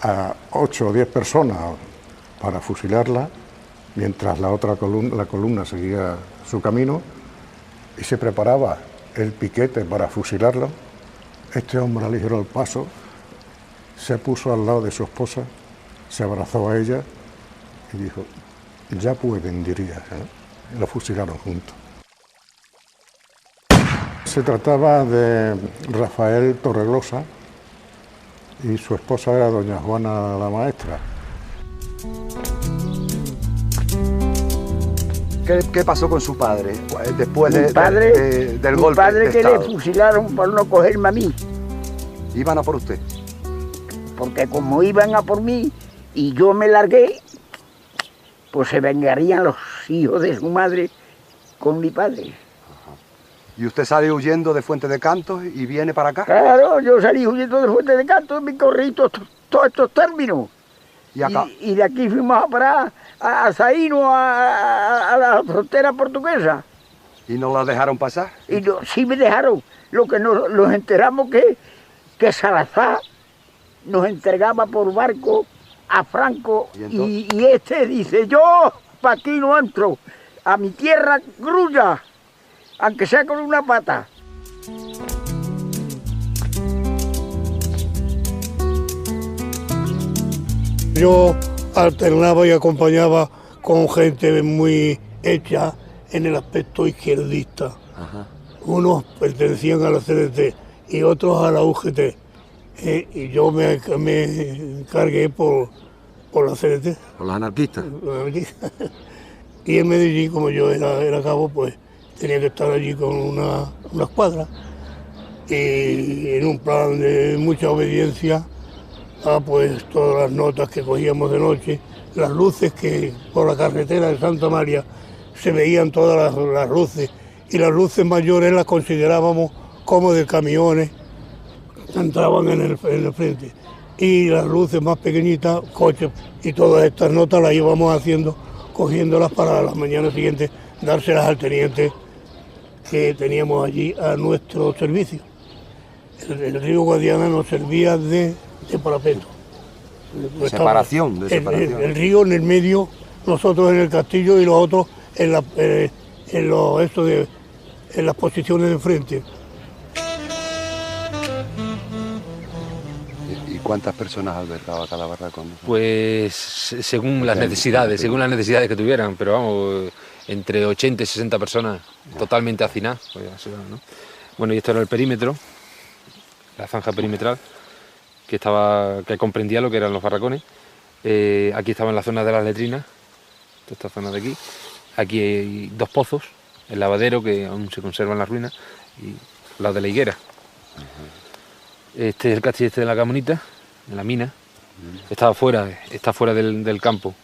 a 8 o 10 personas para fusilarla, mientras la columna seguía su camino y se preparaba el piquete para fusilarlo, este hombre aligeró el paso, se puso al lado de su esposa, se abrazó a ella y dijo, ya pueden, diría, ¿eh? Lo fusilaron juntos. Se trataba de Rafael Torregrosa y su esposa era doña Juana la Maestra. ¿Qué pasó con su padre después del golpe? Mi padre que le fusilaron por no cogerme a mí. ¿Iban a por usted? Porque como iban a por mí y yo me largué, pues se vengarían los hijos de su madre con mi padre. Ajá. ¿Y usted sale huyendo de Fuente de Cantos y viene para acá? Claro, yo salí huyendo de Fuente de Cantos y me corrí todos estos términos. Y de aquí fuimos a parar a Zaino, a la frontera portuguesa. ¿Y no la dejaron pasar? Y no, sí me dejaron. Lo que nos enteramos que Salazar nos entregaba por barco a Franco y este dice, yo pa' aquí no entro, a mi tierra grulla, aunque sea con una pata. Yo alternaba y acompañaba con gente muy hecha en el aspecto izquierdista. Ajá. Unos pertenecían a la CDT y otros a la UGT. Y yo me encargué por la CDT. ¿Por los anarquistas? Y en Medellín, como yo era cabo, pues tenía que estar allí con una escuadra. Y en un plan de mucha obediencia, pues todas las notas que cogíamos de noche, las luces que por la carretera de Santa María se veían todas las luces, y las luces mayores las considerábamos como de camiones que entraban en el frente, y las luces más pequeñitas, coches, y todas estas notas las íbamos haciendo, cogiéndolas para la mañana siguiente, dárselas al teniente que teníamos allí a nuestro servicio. El río Guadiana nos servía de parapeto. Separación, de separación. El río en el medio, nosotros en el castillo y los otros en las posiciones de enfrente. ¿Y cuántas personas albergaba cada barracón? Pues según las necesidades que tuvieran, pero vamos, entre 80 y 60 personas totalmente hacinadas. Pues, ¿no? Bueno, y esto era el perímetro, la zanja perimetral, que comprendía lo que eran los barracones. Aquí estaban las zonas de las letrinas, toda esta zona de aquí. Aquí hay 2 pozos, el lavadero, que aún se conserva en las ruinas, y al lado de la higuera. Este es el castillo de la Camonita, en la mina. Está fuera del campo,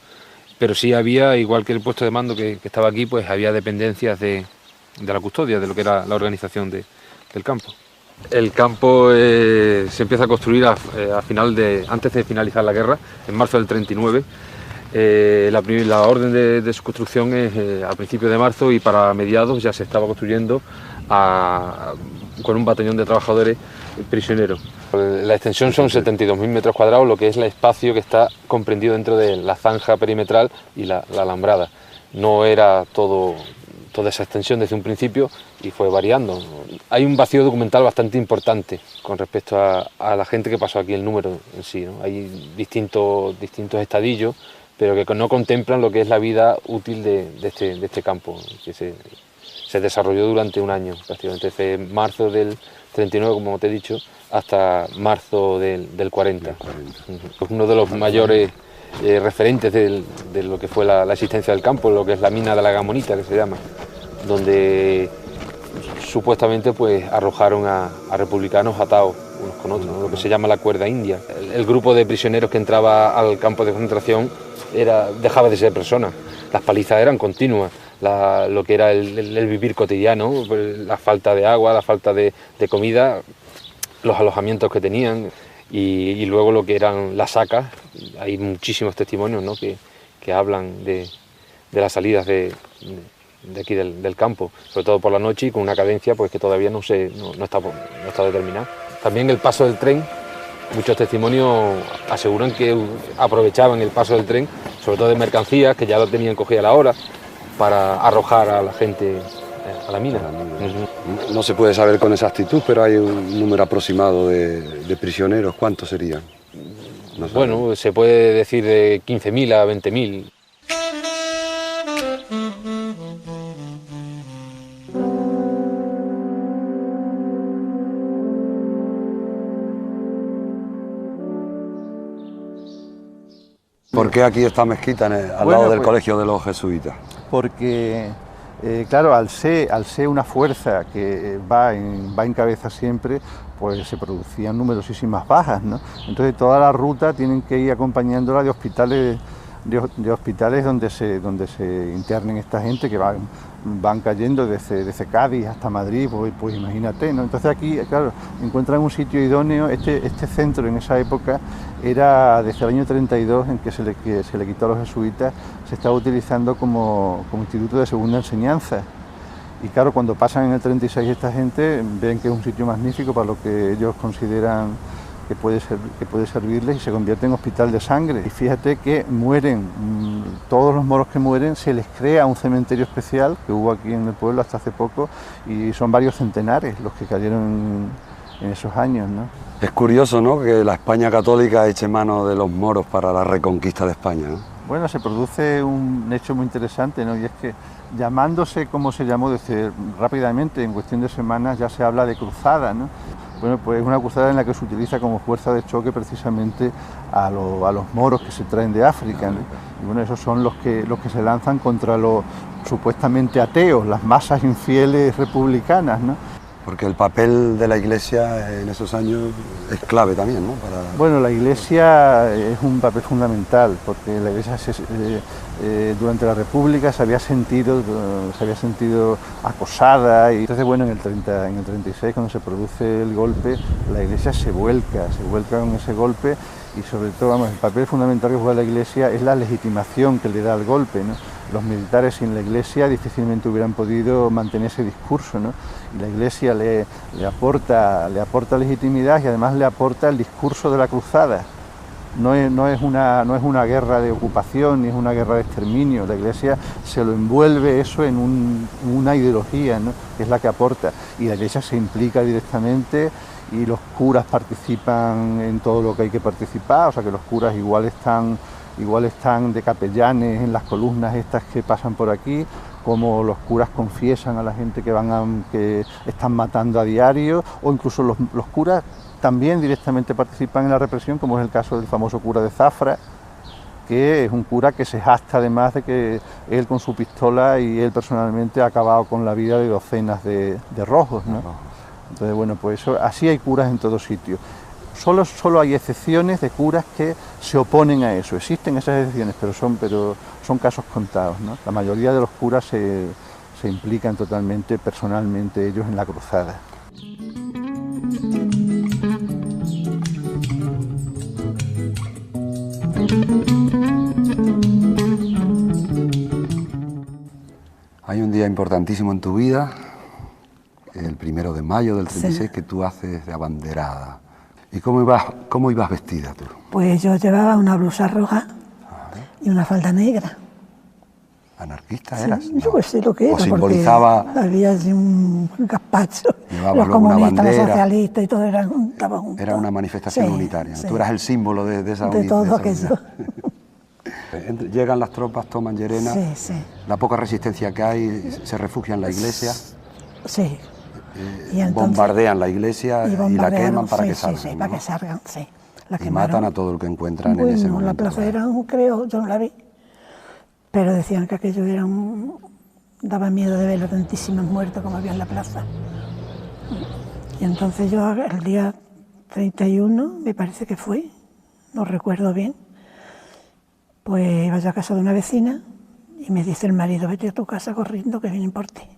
pero sí había, igual que el puesto de mando que estaba aquí, pues había dependencias de la custodia, de lo que era la organización del campo. El campo se empieza a construir antes de finalizar la guerra, en marzo del 39. La orden de su construcción es a principios de marzo, y para mediados ya se estaba construyendo con un batallón de trabajadores prisioneros. La extensión son 72.000 metros cuadrados, lo que es el espacio que está comprendido dentro de la zanja perimetral y la alambrada. No era toda esa extensión desde un principio, y fue variando. Hay un vacío documental bastante importante con respecto a la gente que pasó aquí, el número en sí, ¿no? Hay distintos estadillos, pero que no contemplan lo que es la vida útil de este campo, que se desarrolló durante un año, prácticamente desde marzo del 39, como te he dicho, hasta marzo del 40. Es uno de los mayores referentes de lo que fue la existencia del campo, lo que es la mina de la Camonita, que se llama, donde supuestamente pues arrojaron a republicanos atados unos con otros, ¿no? Lo que se llama la cuerda india. El grupo de prisioneros que entraba al campo de concentración dejaba de ser personas, las palizas eran continuas. Lo que era el vivir cotidiano, la falta de agua, la falta de comida, los alojamientos que tenían, y luego lo que eran las sacas. Hay muchísimos testimonios, ¿no? que hablan de las salidas de aquí del campo, sobre todo por la noche, y con una cadencia pues que todavía no está determinada. También el paso del tren, muchos testimonios aseguran que aprovechaban el paso del tren, sobre todo de mercancías, que ya lo tenían cogida a la hora, para arrojar a la gente a la mina. No se puede saber con exactitud, pero hay un número aproximado de prisioneros. ¿Cuántos serían? No, bueno, se puede decir de 15.000 a 20.000. ¿Por qué aquí esta mezquita al lado del colegio de los jesuitas? Porque, claro, al ser una fuerza que va en cabeza siempre, pues se producían numerosísimas bajas, ¿no? Entonces toda la ruta tienen que ir acompañándola de hospitales donde se internen esta gente, que van cayendo desde Cádiz hasta Madrid, pues imagínate, ¿no? Entonces aquí, claro, encuentran un sitio idóneo. Este centro en esa época era, desde el año 32, en que se le quitó a los jesuitas, se estaba utilizando como instituto de segunda enseñanza. Y claro, cuando pasan en el 36 esta gente, ven que es un sitio magnífico para lo que ellos consideran que puede servirles, y se convierte en hospital de sangre. Y fíjate que mueren, todos los moros que mueren, se les crea un cementerio especial que hubo aquí en el pueblo hasta hace poco, y son varios centenares los que cayeron en esos años, ¿no? Es curioso, ¿no?, que la España católica eche mano de los moros para la reconquista de España, ¿no? Bueno, se produce un hecho muy interesante, ¿no? Y es que, llamándose como se llamó desde rápidamente, en cuestión de semanas ya se habla de cruzada, ¿no? Bueno, pues es una cruzada en la que se utiliza como fuerza de choque precisamente a los moros que se traen de África, ¿no? Y bueno, esos son los que se lanzan contra los supuestamente ateos, las masas infieles republicanas, ¿no? Porque el papel de la Iglesia en esos años es clave también, ¿no? Bueno, la Iglesia es un papel fundamental, porque la Iglesia durante la República se había sentido acosada, y entonces, bueno, en el 36, cuando se produce el golpe, la Iglesia se vuelca con ese golpe, y sobre todo, vamos, el papel fundamental que juega la Iglesia es la legitimación que le da al golpe, ¿no? Los militares sin la Iglesia difícilmente hubieran podido mantener ese discurso, ¿no? Y la Iglesia le aporta legitimidad, y además le aporta el discurso de la cruzada. no es una guerra de ocupación ni es una guerra de exterminio. La Iglesia se lo envuelve eso en una ideología, ¿no?, que es la que aporta, y la Iglesia se implica directamente y los curas participan en todo lo que hay que participar, o sea que los curas igual están de capellanes en las columnas estas que pasan por aquí, como los curas confiesan a la gente que están matando a diario, o incluso los curas también directamente participan en la represión, como es el caso del famoso cura de Zafra, que es un cura que se jacta además de que él con su pistola y él personalmente ha acabado con la vida de docenas de rojos, ¿no? Entonces, bueno, pues eso, así hay curas en todos sitios. Solo hay excepciones de curas que se oponen a eso. Existen esas excepciones, pero son casos contados, ¿no? La mayoría de los curas se implican totalmente, personalmente, ellos en la cruzada. Hay un día importantísimo en tu vida, el 1 de mayo del 36, sí, que tú haces de abanderada. ¿Y cómo ibas vestida tú? Pues yo llevaba una blusa roja y una falda negra. ¿Anarquista sí, eras? Yo pues sé lo que era, ¿O simbolizaba? Porque había así un gazpacho, los comunistas, los socialistas y todo estaba junto. Era una manifestación unitaria, sí. Tú eras el símbolo de esa unidad. De todo aquello. Llegan las tropas, toman Llerena, sí. La poca resistencia que hay, se refugia en la iglesia. Sí. Y entonces, bombardean la iglesia y la queman para que salgan. Sí, ¿no? Para que salgan, sí. Y matan a todo el que encuentran en ese momento. La plaza era creo, yo no la vi, pero decían que aquello era daba miedo de ver a tantísimos muertos como había en la plaza. Y entonces yo el día 31, me parece que fue, no recuerdo bien, pues iba yo a casa de una vecina y me dice el marido, vete a tu casa corriendo que vienen por ti.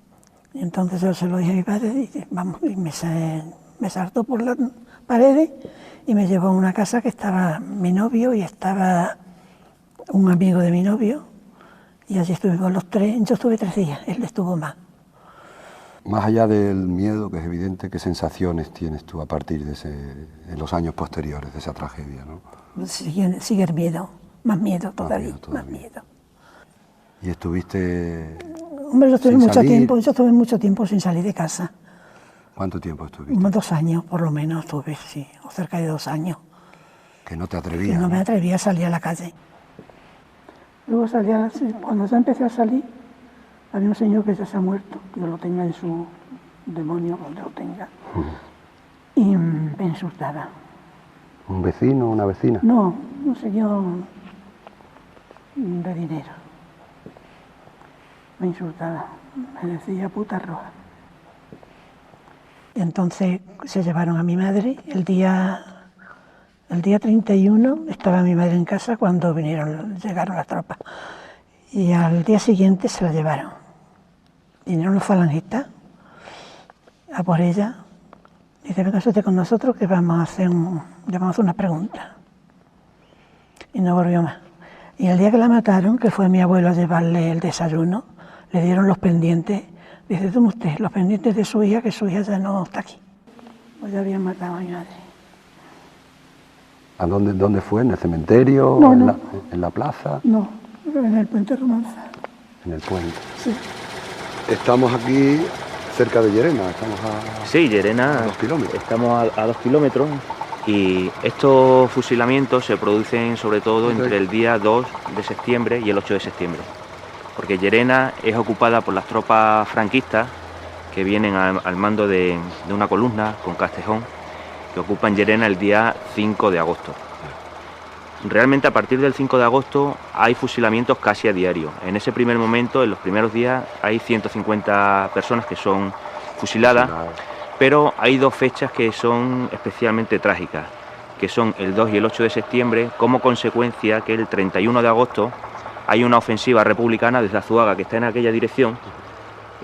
Y entonces yo se lo dije a mi padre y dije, vamos, y me saltó por las paredes y me llevó a una casa que estaba mi novio y estaba un amigo de mi novio, y allí estuvimos los tres. Yo estuve 3 días, él estuvo más. Más allá del miedo, que es evidente, ¿qué sensaciones tienes tú a partir de los años posteriores de esa tragedia, ¿no? Sigue el miedo, más miedo todavía, más miedo. ¿Y estuviste? Hombre, yo estuve mucho tiempo sin salir de casa. ¿Cuánto tiempo estuviste? 2 años, por lo menos estuve, sí, o cerca de 2 años. ¿Que no te atrevías? Que no me atrevía a salir a la calle. Luego cuando ya empecé a salir, había un señor que ya se ha muerto, que yo lo tenga en su demonio, donde lo tenga, y me insultaba. ¿Un vecino, una vecina? No, un señor de dinero. Me insultaba, me decía puta roja. Y entonces se llevaron a mi madre. El día 31 estaba mi madre en casa cuando llegaron las tropas. Y al día siguiente se la llevaron. Vinieron los falangistas a por ella. Dice, venga usted con nosotros que vamos a hacer una pregunta. Y no volvió más. Y el día que la mataron, que fue mi abuelo a llevarle el desayuno, le dieron los pendientes. Dice, toma usted, los pendientes de su hija, que su hija ya no está aquí. Pues ya habían matado a mi madre. ¿A dónde fue? ¿En el cementerio? No. ¿En la plaza? No, en el puente Romanza. En el puente. Sí. Estamos aquí cerca de Llerena, estamos a... Sí, Llerena, a 2 kilómetros. Estamos a 2 kilómetros y estos fusilamientos se producen sobre todo entre el día 2 de septiembre y el 8 de septiembre. Porque Llerena es ocupada por las tropas franquistas que vienen al mando de una columna con Castejón, que ocupan Llerena el día 5 de agosto. Realmente a partir del 5 de agosto hay fusilamientos casi a diario. En ese primer momento, en los primeros días, hay 150 personas que son fusiladas, pero hay 2 fechas que son especialmente trágicas, que son el 2 y el 8 de septiembre, como consecuencia que el 31 de agosto hay una ofensiva republicana desde Azuaga, que está en aquella dirección,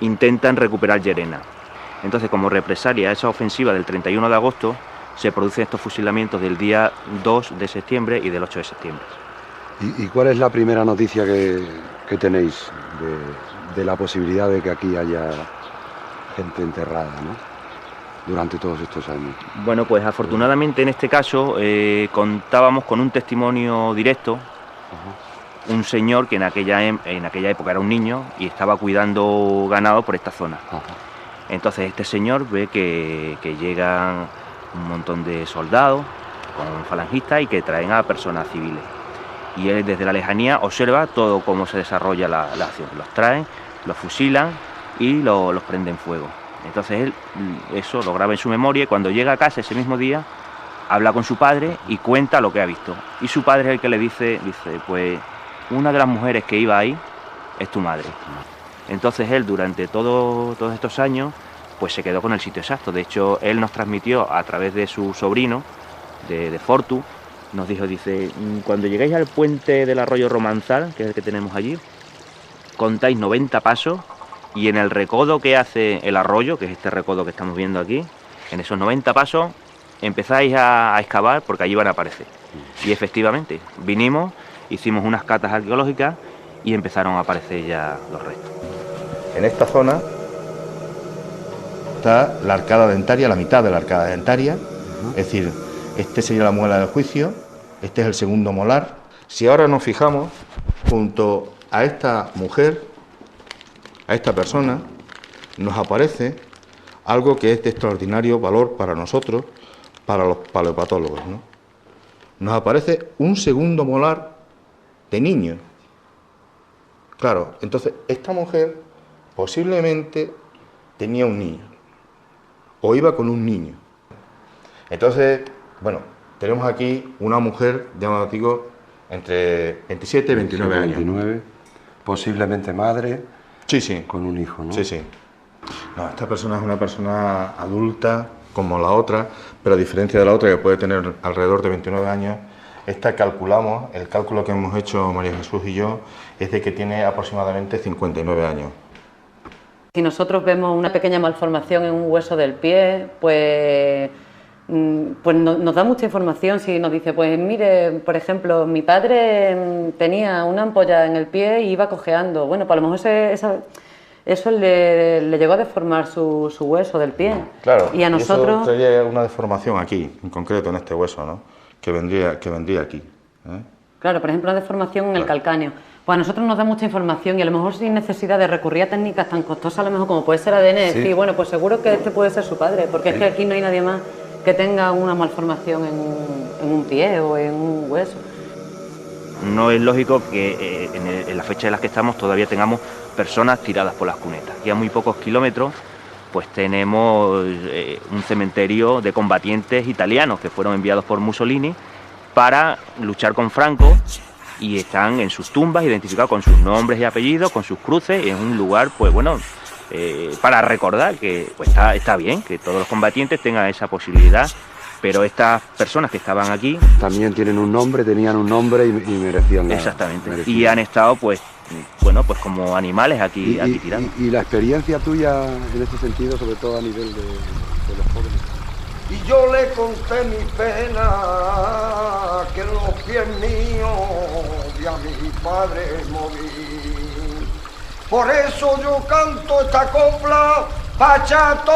intentan recuperar Llerena. Entonces, como represalia a esa ofensiva del 31 de agosto, se producen estos fusilamientos del día 2 de septiembre y del 8 de septiembre. ¿Y cuál es la primera noticia que tenéis de la posibilidad de que aquí haya gente enterrada, ¿no? durante todos estos años? Bueno, pues afortunadamente en este caso contábamos con un testimonio directo, un señor que en aquella época era un niño y estaba cuidando ganado por esta zona. Entonces este señor ve que llegan un montón de soldados con falangistas y que traen a personas civiles. Y él desde la lejanía observa todo cómo se desarrolla la acción. Los traen, los fusilan y los prenden fuego. Entonces él eso lo graba en su memoria y cuando llega a casa ese mismo día habla con su padre y cuenta lo que ha visto. Y su padre es el que le dice, pues una de las mujeres que iba ahí es tu madre. Entonces él durante todos estos años pues se quedó con el sitio exacto. De hecho él nos transmitió a través de su sobrino, de Fortu, nos dijo, dice, cuando llegáis al puente del arroyo Romanzal, que es el que tenemos allí, contáis 90 pasos y en el recodo que hace el arroyo, que es este recodo que estamos viendo aquí, en esos 90 pasos empezáis a excavar porque allí van a aparecer. Y efectivamente, vinimos, hicimos unas catas arqueológicas y empezaron a aparecer ya los restos. En esta zona está la arcada dentaria, la mitad de la arcada dentaria, es decir, este sería la muela del juicio, este es el segundo molar. Si ahora nos fijamos, junto a esta mujer, a esta persona, nos aparece algo que es de extraordinario valor para nosotros, para los paleopatólogos, ¿no? Nos aparece un segundo molar de niño. Claro, entonces esta mujer posiblemente tenía un niño, o iba con un niño. Entonces, bueno, tenemos aquí una mujer, ya os digo, entre 27 y 29 años. 29, posiblemente madre, sí, con un hijo, ¿no? Sí, sí. No, esta persona es una persona adulta, como la otra, pero a diferencia de la otra, que puede tener alrededor de 29 años, esta calculamos, el cálculo que hemos hecho María Jesús y yo, es de que tiene aproximadamente 59 años. Si nosotros vemos una pequeña malformación en un hueso del pie, pues nos da mucha información. Si nos dice, pues mire, por ejemplo, mi padre tenía una ampolla en el pie y iba cojeando. Bueno, pues a lo mejor eso le llegó a deformar su hueso del pie. Claro, y a nosotros... eso traería una deformación aquí, en concreto en este hueso, ¿no? Que vendría aquí. ¿eh? Claro, por ejemplo, una deformación en el calcáneo. Pues a nosotros nos da mucha información y a lo mejor sin necesidad de recurrir a técnicas tan costosas, a lo mejor como puede ser ADN, decir, bueno, pues seguro que este puede ser su padre, porque es que aquí no hay nadie más que tenga una malformación en un pie o en un hueso. No es lógico que en la fecha en la que estamos todavía tengamos personas tiradas por las cunetas. Y a muy pocos kilómetros pues tenemos un cementerio de combatientes italianos que fueron enviados por Mussolini para luchar con Franco y están en sus tumbas identificados con sus nombres y apellidos, con sus cruces, y es un lugar, pues bueno, para recordar que pues, está bien que todos los combatientes tengan esa posibilidad, pero estas personas que estaban aquí... También tenían un nombre y merecían la... Exactamente, y han estado pues, bueno, pues como animales aquí tirados. Y la experiencia tuya en ese sentido, sobre todo a nivel de los jóvenes. Y yo le conté mi pena, que en los pies míos vi a mi padre morir. Por eso yo canto esta copla, Pachato,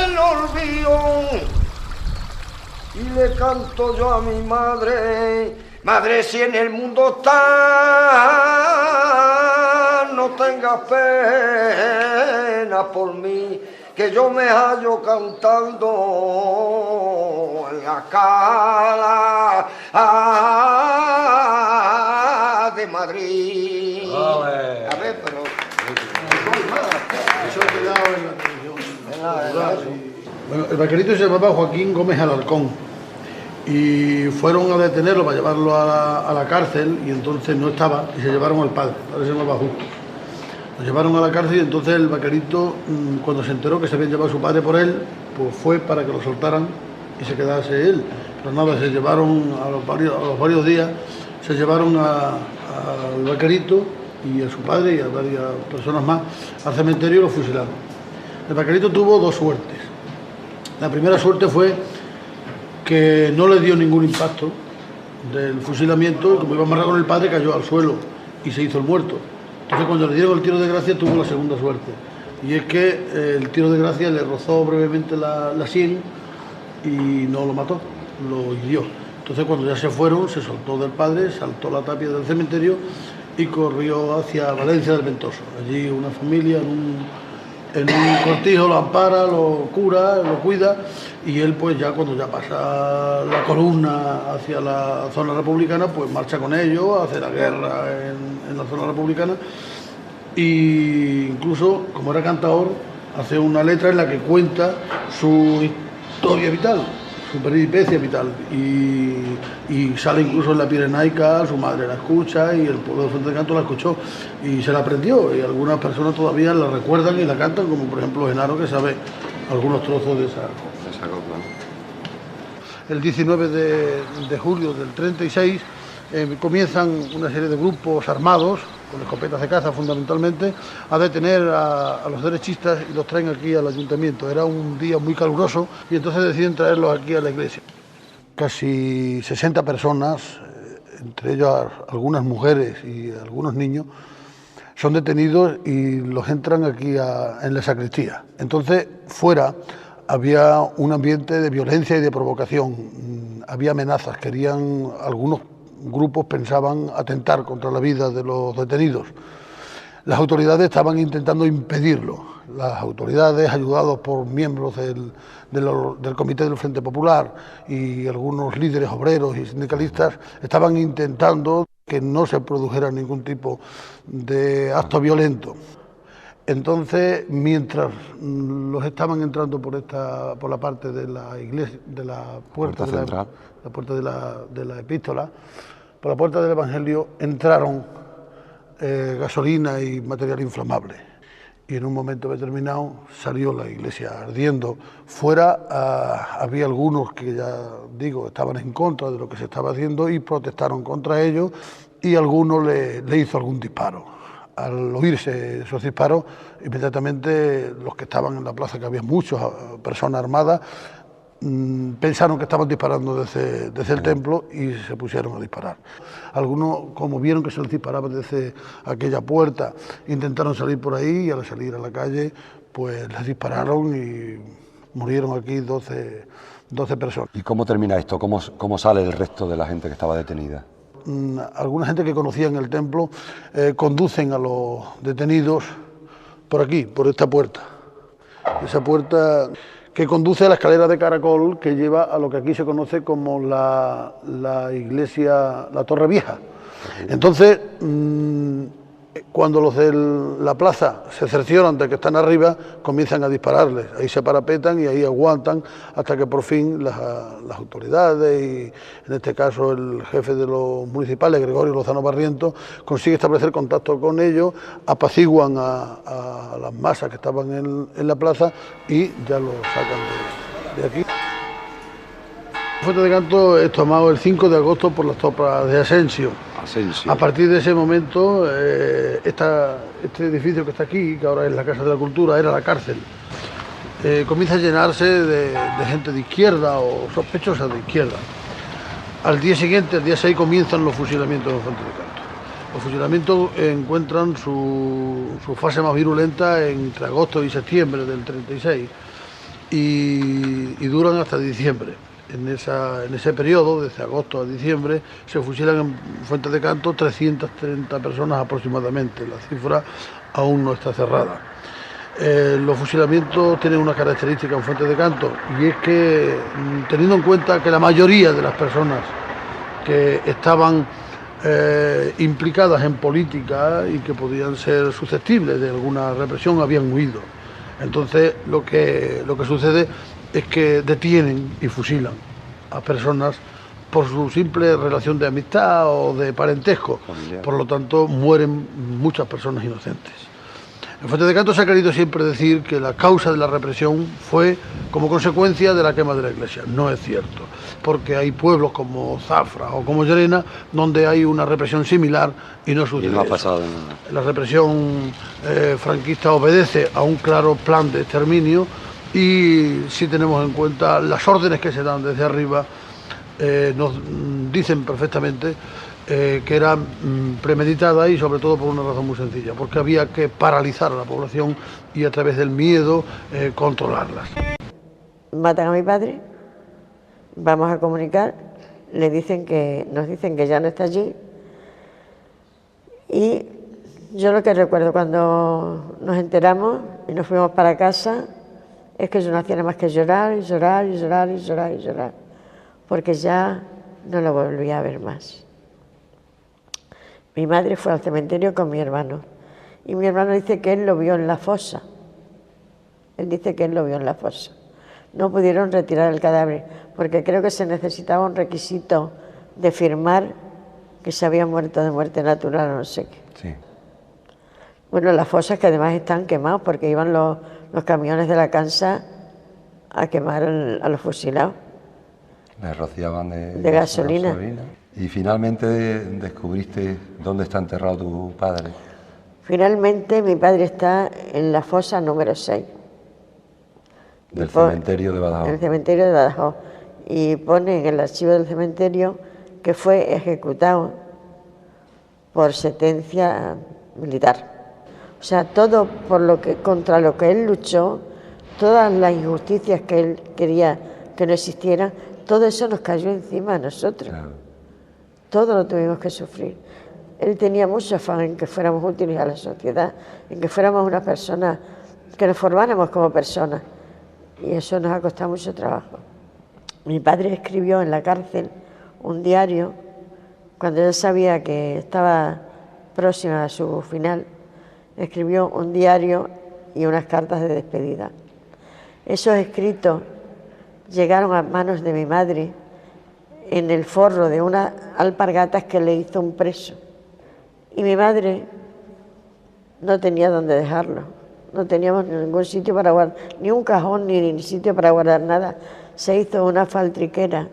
el olvido. Y le canto yo a mi madre, madre, si en el mundo está, no tengas pena por mí, que yo me hallo cantando en la cala de Madrid. A ver, pero... Eso ha quedado en la televisión. Bueno, el vaquerito se llamaba Joaquín Gómez Alarcón y fueron a detenerlo para llevarlo a la cárcel y entonces no estaba y se llevaron al padre se llamaba Justo. Lo llevaron a la cárcel y entonces el vaquerito, cuando se enteró que se habían llevado a su padre por él, pues fue para que lo soltaran y se quedase él. Pero nada, se llevaron a los varios días, se llevaron al vaquerito y a su padre y a varias personas más al cementerio y lo fusilaron. El vaquerito tuvo dos suertes. La primera suerte fue que no le dio ningún impacto del fusilamiento y como iba amarrado con el padre cayó al suelo y se hizo el muerto. Entonces cuando le dieron el tiro de gracia tuvo la segunda suerte Y es que el tiro de gracia le rozó brevemente la sien y no lo mató, lo hirió. Entonces cuando ya se fueron, se soltó del padre, saltó la tapia del cementerio y corrió hacia Valencia del Ventoso. Allí una familia en un cortijo lo ampara, lo cura, lo cuida, y él pues ya cuando ya pasa la columna hacia la zona republicana, pues marcha con ellos, hace la guerra en la zona republicana, e incluso como era cantador hace una letra en la que cuenta su historia vital, su peripecia vital, y sale incluso en la Pirenaica, su madre la escucha y el pueblo de Fuente de Canto la escuchó y se la aprendió, y algunas personas todavía la recuerdan y la cantan, como por ejemplo Genaro, que sabe algunos trozos de esa copla. El 19 de julio del 36 comienzan una serie de grupos armados, con escopetas de caza fundamentalmente, a detener a los derechistas y los traen aquí al ayuntamiento. Era un día muy caluroso y entonces deciden traerlos aquí a la iglesia. Casi 60 personas, entre ellas algunas mujeres y algunos niños, son detenidos y los entran aquí en la sacristía. Entonces, fuera había un ambiente de violencia y de provocación, había amenazas, algunos grupos pensaban atentar contra la vida de los detenidos. Las autoridades estaban intentando impedirlo. Las autoridades, ayudados por miembros del Comité del Frente Popular y algunos líderes obreros y sindicalistas, estaban intentando que no se produjera ningún tipo de acto violento. Entonces, mientras los estaban entrando por la parte de la iglesia, de la puerta central, la puerta de la epístola, por la puerta del Evangelio entraron gasolina y material inflamable. Y en un momento determinado salió la iglesia ardiendo. Fuera había algunos que, ya digo, estaban en contra de lo que se estaba haciendo y protestaron contra ello, y alguno le hizo algún disparo. Al oírse esos disparos, inmediatamente los que estaban en la plaza, que había muchas personas armadas, pensaron que estaban disparando desde el templo y se pusieron a disparar. Algunos, como vieron que se les disparaba desde aquella puerta, intentaron salir por ahí, y al salir a la calle pues les dispararon y murieron aquí 12 personas. ¿Y cómo termina esto? ¿Cómo sale el resto de la gente que estaba detenida? Alguna gente que conocían el templo conducen a los detenidos por aquí, por esta puerta. Esa puerta que conduce a la escalera de caracol que lleva a lo que aquí se conoce como la iglesia, la Torre Vieja. Entonces, cuando los de la plaza se cercioran de que están arriba, comienzan a dispararles. Ahí se parapetan y ahí aguantan hasta que por fin las autoridades, y en este caso el jefe de los municipales, Gregorio Lozano Barrientos, consigue establecer contacto con ellos, apaciguan a las masas que estaban en la plaza y ya los sacan de aquí. Fuente de Canto es tomado el 5 de agosto por las tropas de Asensio. A partir de ese momento, este edificio que está aquí, que ahora es la Casa de la Cultura, era la cárcel, comienza a llenarse de gente de izquierda o sospechosa de izquierda. Al día siguiente, el día 6, comienzan los fusilamientos en Fuente de Canto. Los fusilamientos encuentran su fase más virulenta entre agosto y septiembre del 36 y duran hasta diciembre. En ese periodo, desde agosto a diciembre, se fusilan en Fuente de Canto 330 personas aproximadamente. La cifra aún no está cerrada. Los fusilamientos tienen una característica en Fuente de Canto, y es que, teniendo en cuenta que la mayoría de las personas que estaban implicadas en política y que podían ser susceptibles de alguna represión habían huido. Entonces lo que sucede es que detienen y fusilan a personas por su simple relación de amistad o de parentesco. Por lo tanto, mueren muchas personas inocentes. En Fuente de Canto se ha querido siempre decir que la causa de la represión fue como consecuencia de la quema de la iglesia. No es cierto, porque hay pueblos como Zafra o como Llerena donde hay una represión similar y no sucede. Y no ha pasado nada. La represión franquista obedece a un claro plan de exterminio, y si tenemos en cuenta las órdenes que se dan desde arriba, nos dicen perfectamente que era premeditada y sobre todo por una razón muy sencilla, porque había que paralizar a la población y a través del miedo controlarlas. Matan a mi padre, vamos a comunicar, nos dicen que ya no está allí, y yo lo que recuerdo cuando nos enteramos y nos fuimos para casa es que yo no hacía nada más que llorar y llorar y llorar y llorar y llorar, porque ya no lo volví a ver más. Mi madre fue al cementerio con mi hermano y mi hermano dice que él lo vio en la fosa. Él dice que él lo vio en la fosa. No pudieron retirar el cadáver porque creo que se necesitaba un requisito de firmar que se había muerto de muerte natural o no sé qué. Sí. Bueno, las fosas que además están quemados porque iban los camiones de la Cansa a quemar a los fusilados. Les rociaban de gasolina. Y finalmente descubriste dónde está enterrado tu padre. Finalmente mi padre está en la fosa número 6. Del cementerio de Badajoz. En el cementerio de Badajoz. Y pone en el archivo del cementerio que fue ejecutado por sentencia militar. O sea, todo contra lo que él luchó, todas las injusticias que él quería que no existieran, todo eso nos cayó encima a nosotros. Claro. Todo lo tuvimos que sufrir. Él tenía mucho afán en que fuéramos útiles a la sociedad, en que fuéramos una persona, que nos formáramos como personas. Y eso nos ha costado mucho trabajo. Mi padre escribió en la cárcel un diario, cuando él sabía que estaba próxima a su final, escribió un diario y unas cartas de despedida. Esos escritos llegaron a manos de mi madre en el forro de unas alpargatas que le hizo un preso. Y mi madre no tenía dónde dejarlo. No teníamos ningún sitio para guardar, ni un cajón, ni sitio para guardar nada. Se hizo una faltriquera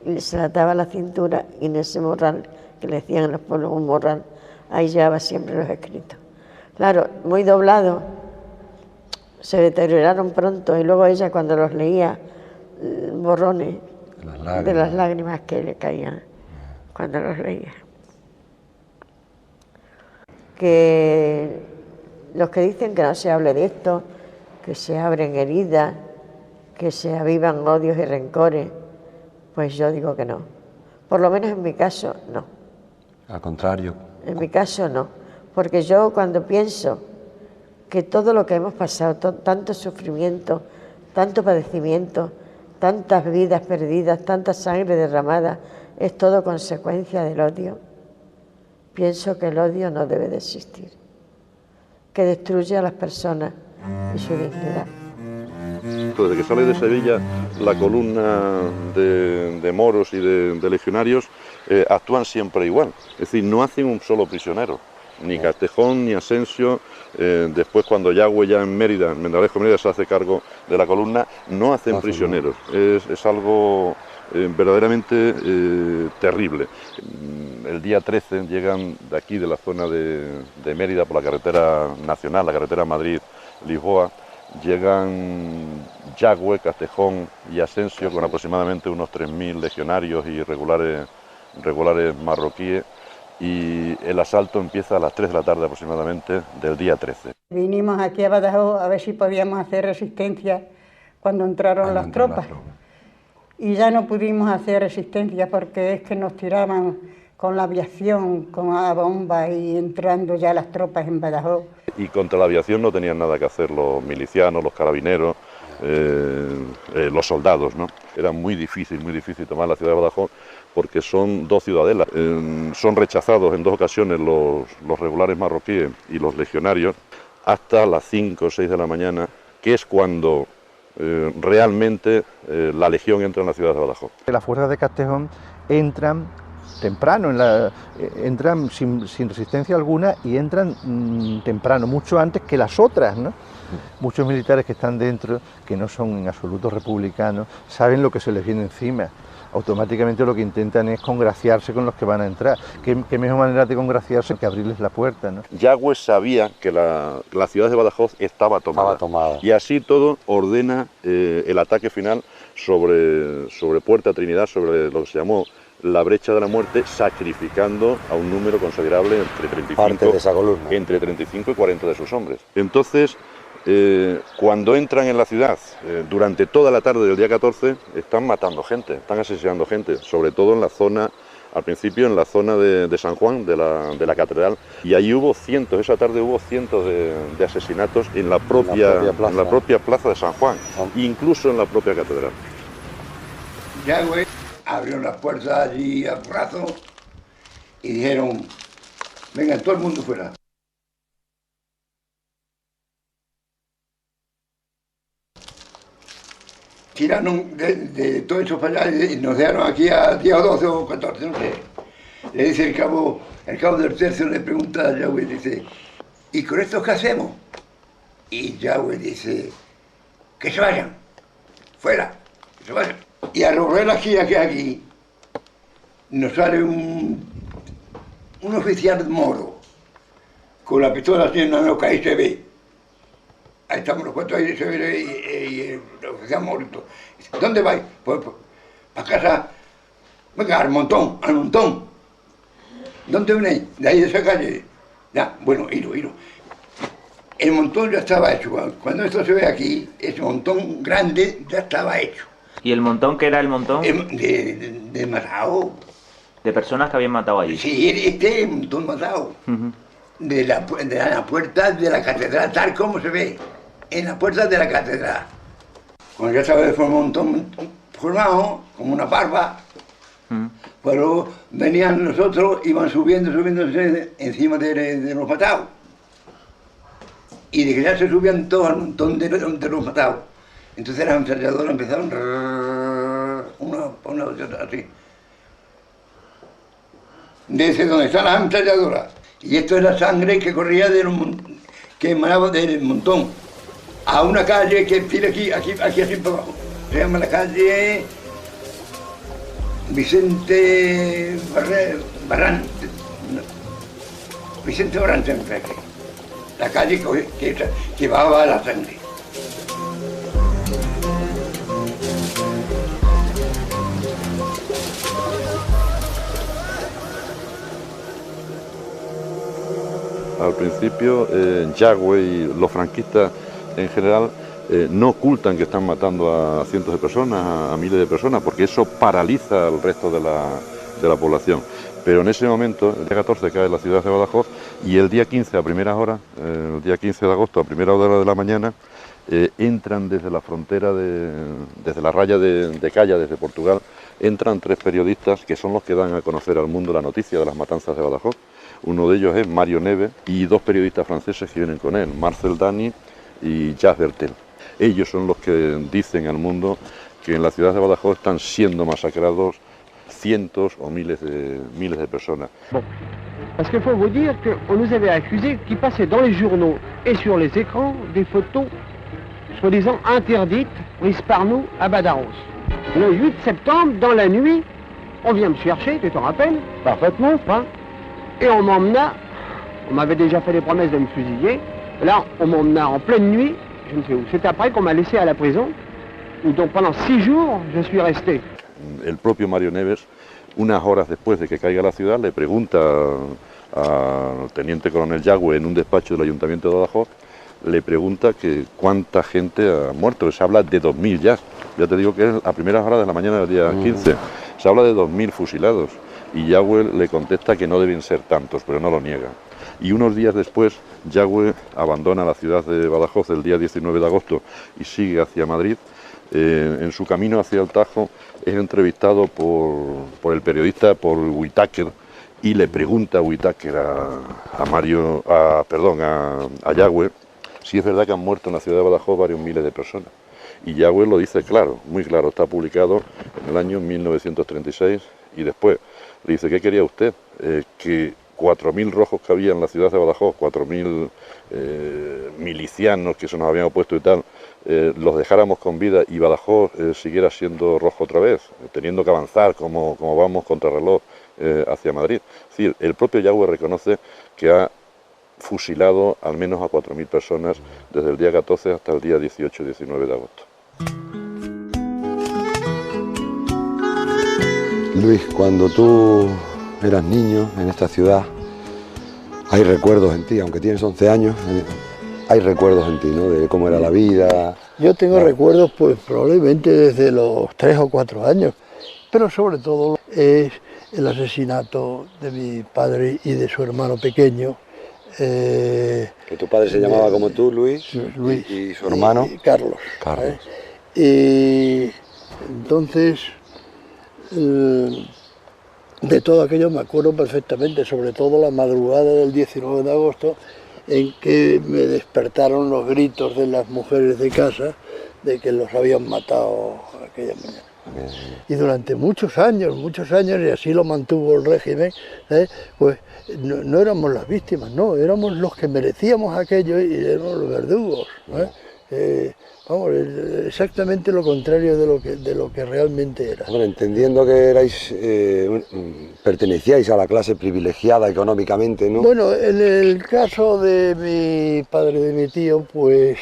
y se la ataba a la cintura y en ese morral, que le decían en los pueblos un morral, ahí llevaba siempre los escritos. Claro, muy doblado, se deterioraron pronto y luego ella cuando los leía, borrones de las lágrimas que le caían cuando los leía. Que los que dicen que no se hable de esto, que se abren heridas, que se avivan odios y rencores, pues yo digo que no. Por lo menos en mi caso, no. Al contrario. En mi caso, no. Porque yo cuando pienso que todo lo que hemos pasado, tanto sufrimiento, tanto padecimiento, tantas vidas perdidas, tanta sangre derramada, es todo consecuencia del odio. Pienso que el odio no debe de existir, que destruye a las personas y su dignidad. Desde que sale de Sevilla la columna de moros y de legionarios, actúan siempre igual. Es decir, no hacen un solo prisionero, ni Castejón ni Asensio. Después, cuando Yagüe ya en Mérida, en Mendalejo Mérida, se hace cargo de la columna, no hacen prisioneros. Es algo verdaderamente terrible. El día 13 llegan de aquí, de la zona de Mérida, por la carretera nacional, la carretera Madrid-Lisboa, llegan Yagüe, Castejón y Asensio con aproximadamente unos 3.000 legionarios y regulares marroquíes, y el asalto empieza a las 3 de la tarde aproximadamente del día 13. Vinimos aquí a Badajoz a ver si podíamos hacer resistencia cuando entraron las tropas. Y ya no pudimos hacer resistencia porque es que nos tiraban con la aviación, con la bomba y entrando ya las tropas en Badajoz. Y contra la aviación no tenían nada que hacer los milicianos, los carabineros, los soldados, ¿no? Era muy difícil tomar la ciudad de Badajoz porque son dos ciudadelas. Son rechazados en 2 ocasiones los regulares marroquíes y los legionarios hasta las 5 o 6 de la mañana, que es cuando realmente la legión entra en la ciudad de Badajoz. Las fuerzas de Castejón entran temprano, entran sin resistencia alguna y entran temprano, mucho antes que las otras, ¿no? Muchos militares que están dentro, que no son en absoluto republicanos, saben lo que se les viene encima. Automáticamente lo que intentan es congraciarse con los que van a entrar. ¿Qué mejor manera de congraciarse que abrirles la puerta, ¿no? Yagüe sabía que la ciudad de Badajoz estaba tomada. Y así todo ordena el ataque final sobre Puerta Trinidad, sobre lo que se llamó la brecha de la muerte, sacrificando a un número considerable Parte de esa columna. entre 35 y 40 de sus hombres. Entonces, cuando entran en la ciudad, durante toda la tarde del día 14, están matando gente, están asesinando gente, sobre todo en la zona, al principio en la zona de San Juan, de la catedral, y ahí hubo cientos, esa tarde hubo cientos de asesinatos en la propia plaza de San Juan, incluso en la propia catedral. Ya, güey, abrieron las puertas allí a brazos y dijeron, vengan todo el mundo fuera. Tiraron de todo eso para allá y nos dejaron aquí a día 12 o 14, no sé. Le dice el cabo del tercio, le pregunta a Yahweh, dice, ¿y con esto qué hacemos? Y Yahweh dice, que se vayan, fuera, que se vayan. Y a revolver la gira que hay aquí, nos sale un oficial moro, con la pistola así en la nuca, ahí se ve. Ahí estamos los cuatro, ahí se ve y el oficial moro. ¿Dónde vais? Pues para casa. Venga, al montón. ¿Dónde venéis? De ahí de esa calle. Ya, bueno, iros. El montón ya estaba hecho. Cuando esto se ve aquí, ese montón grande ya estaba hecho. ¿Y el montón qué era el montón? De matado. ¿De personas que habían matado allí? Sí, este es un montón matado. De la puerta de la catedral, tal como se ve. En la puerta de la catedral. Cuando ya estaba un montón formado, como una barba, pero venían nosotros, iban subiéndose encima de los matados. Y de que ya se subían todos al montón de los matados. Entonces las ametralladoras empezaron una así. Desde donde están las ametralladoras. Y esto es la sangre que corría que emanaba del montón. A una calle que tiene aquí así para abajo. Se llama la calle Vicente Barrán. Vicente Barrán se me parece. La calle que llevaba la sangre. Al principio, Yagüe y los franquistas en general no ocultan que están matando a cientos de personas, a miles de personas, porque eso paraliza al resto de la población. Pero en ese momento, el día 14 cae la ciudad de Badajoz y el día 15 a primeras horas, el día 15 de agosto a primera hora de la mañana, entran desde la frontera, desde la raya de Calla, desde Portugal, entran 3 periodistas que son los que dan a conocer al mundo la noticia de las matanzas de Badajoz. Uno de ellos es Mario Neves y 2 periodistas franceses que vienen con él, Marcel Dany y Jacques Bertel. Ellos son los que dicen al mundo que en la ciudad de Badajoz están siendo masacrados cientos o miles de personas. Bon, parce qu'il faut vous dire qu'on nous avait accusé qu'il passait dans les journaux et sur les écrans des photos soi-disant interdites prises par nous à Badajoz. Le 8 septembre, dans la nuit, on vient me chercher, tu te rappelles? Parfaitement, pas. Et on m'emmena, on m'avait déjà fait des promesses de me fusiller, là on m'emmena en pleine nuit, je ne sais où. C'est après qu'on m'a laissé à la prison, où donc pendant 6 jours je suis resté. El propio Mario Neves, unas horas después de que caiga la ciudad, le pregunta al teniente coronel Yagüe en un despacho del Ayuntamiento de Badajoz, le pregunta que cuánta gente ha muerto, se habla de 2000 ya te digo que es a primeras horas de la mañana del día 15, se habla de 2000 fusilados. Y Yagüe le contesta que no deben ser tantos, pero no lo niega. Y unos días después, Yagüe abandona la ciudad de Badajoz el día 19 de agosto y sigue hacia Madrid. En su camino hacia el Tajo es entrevistado por el periodista, por Whitaker, y le pregunta a Whitaker a Yagüe si es verdad que han muerto en la ciudad de Badajoz varios miles de personas. Y Yagüe lo dice claro, muy claro, está publicado en el año 1936 y después. Le dice, ¿qué quería usted? Que 4.000 rojos que había en la ciudad de Badajoz, 4.000 milicianos que se nos habían opuesto y tal, los dejáramos con vida y Badajoz siguiera siendo rojo otra vez, teniendo que avanzar como vamos contrarreloj hacia Madrid. Es decir, el propio Yagüe reconoce que ha fusilado al menos a 4.000 personas desde el día 14 hasta el día 18-19 de agosto. Luis, cuando tú eras niño en esta ciudad, hay recuerdos en ti, aunque tienes 11 años, hay recuerdos en ti, ¿no? De cómo era la vida. Yo tengo recuerdos, pues probablemente desde los 3 o 4 años, pero sobre todo es el asesinato de mi padre y de su hermano pequeño. Que tu padre se llamaba como tú, Luis, y su hermano Carlos. Carlos. Y entonces, de todo aquello me acuerdo perfectamente, sobre todo la madrugada del 19 de agosto, en que me despertaron los gritos de las mujeres de casa de que los habían matado aquella mañana. Y durante muchos años, y así lo mantuvo el régimen, pues no éramos las víctimas, no, éramos los que merecíamos aquello y éramos los verdugos. Vamos, exactamente lo contrario de lo que realmente era. Bueno, entendiendo que erais, pertenecíais a la clase privilegiada económicamente, ¿no? Bueno, en el caso de mi padre y de mi tío, pues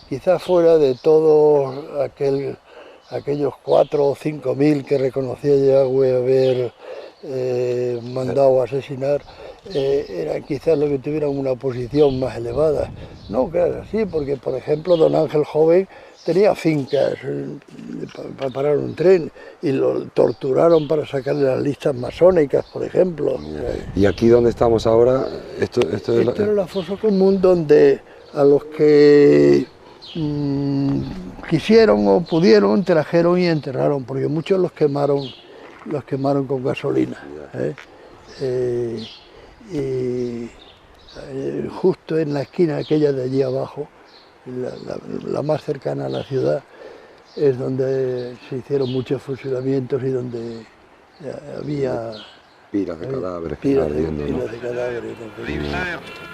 quizás fuera de todos aquellos 4 o 5 mil que reconocía Yagüe haber mandado a asesinar, eran quizás los que tuvieran una posición más elevada. No, claro, sí, porque por ejemplo don Ángel Joven tenía fincas para parar un tren y lo torturaron para sacarle las listas masónicas, por ejemplo. Y aquí donde estamos ahora, esto era la fosa común donde a los que quisieron o pudieron trajeron y enterraron, porque muchos los quemaron con gasolina. Y justo en la esquina aquella de allí abajo, la más cercana a la ciudad, es donde se hicieron muchos fusilamientos y donde había pilas de cadáveres.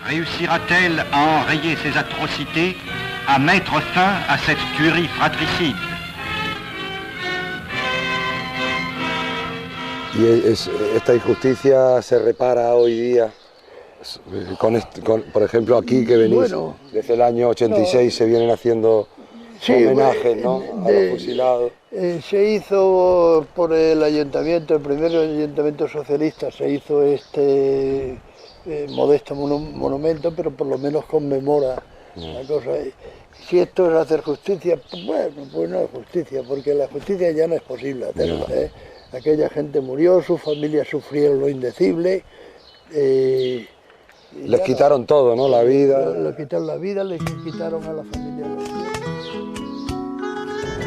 Réussira-t-elle à enrayer ces atrocités, à mettre fin à cette tuerie fratricide? ¿Y esta injusticia se repara hoy día? Por ejemplo, aquí que venís, desde el año 86 se vienen haciendo homenajes, ¿no?, a los fusilados. Se hizo por el ayuntamiento, el primer ayuntamiento socialista, se hizo este modesto monumento, pero por lo menos conmemora la cosa. Si esto es hacer justicia, bueno, pues no es justicia, porque la justicia ya no es posible hacerla. Aquella gente murió, sus familias sufrieron lo indecible. Les quitaron todo, ¿no? La vida. Les quitaron la vida, les quitaron a la familia.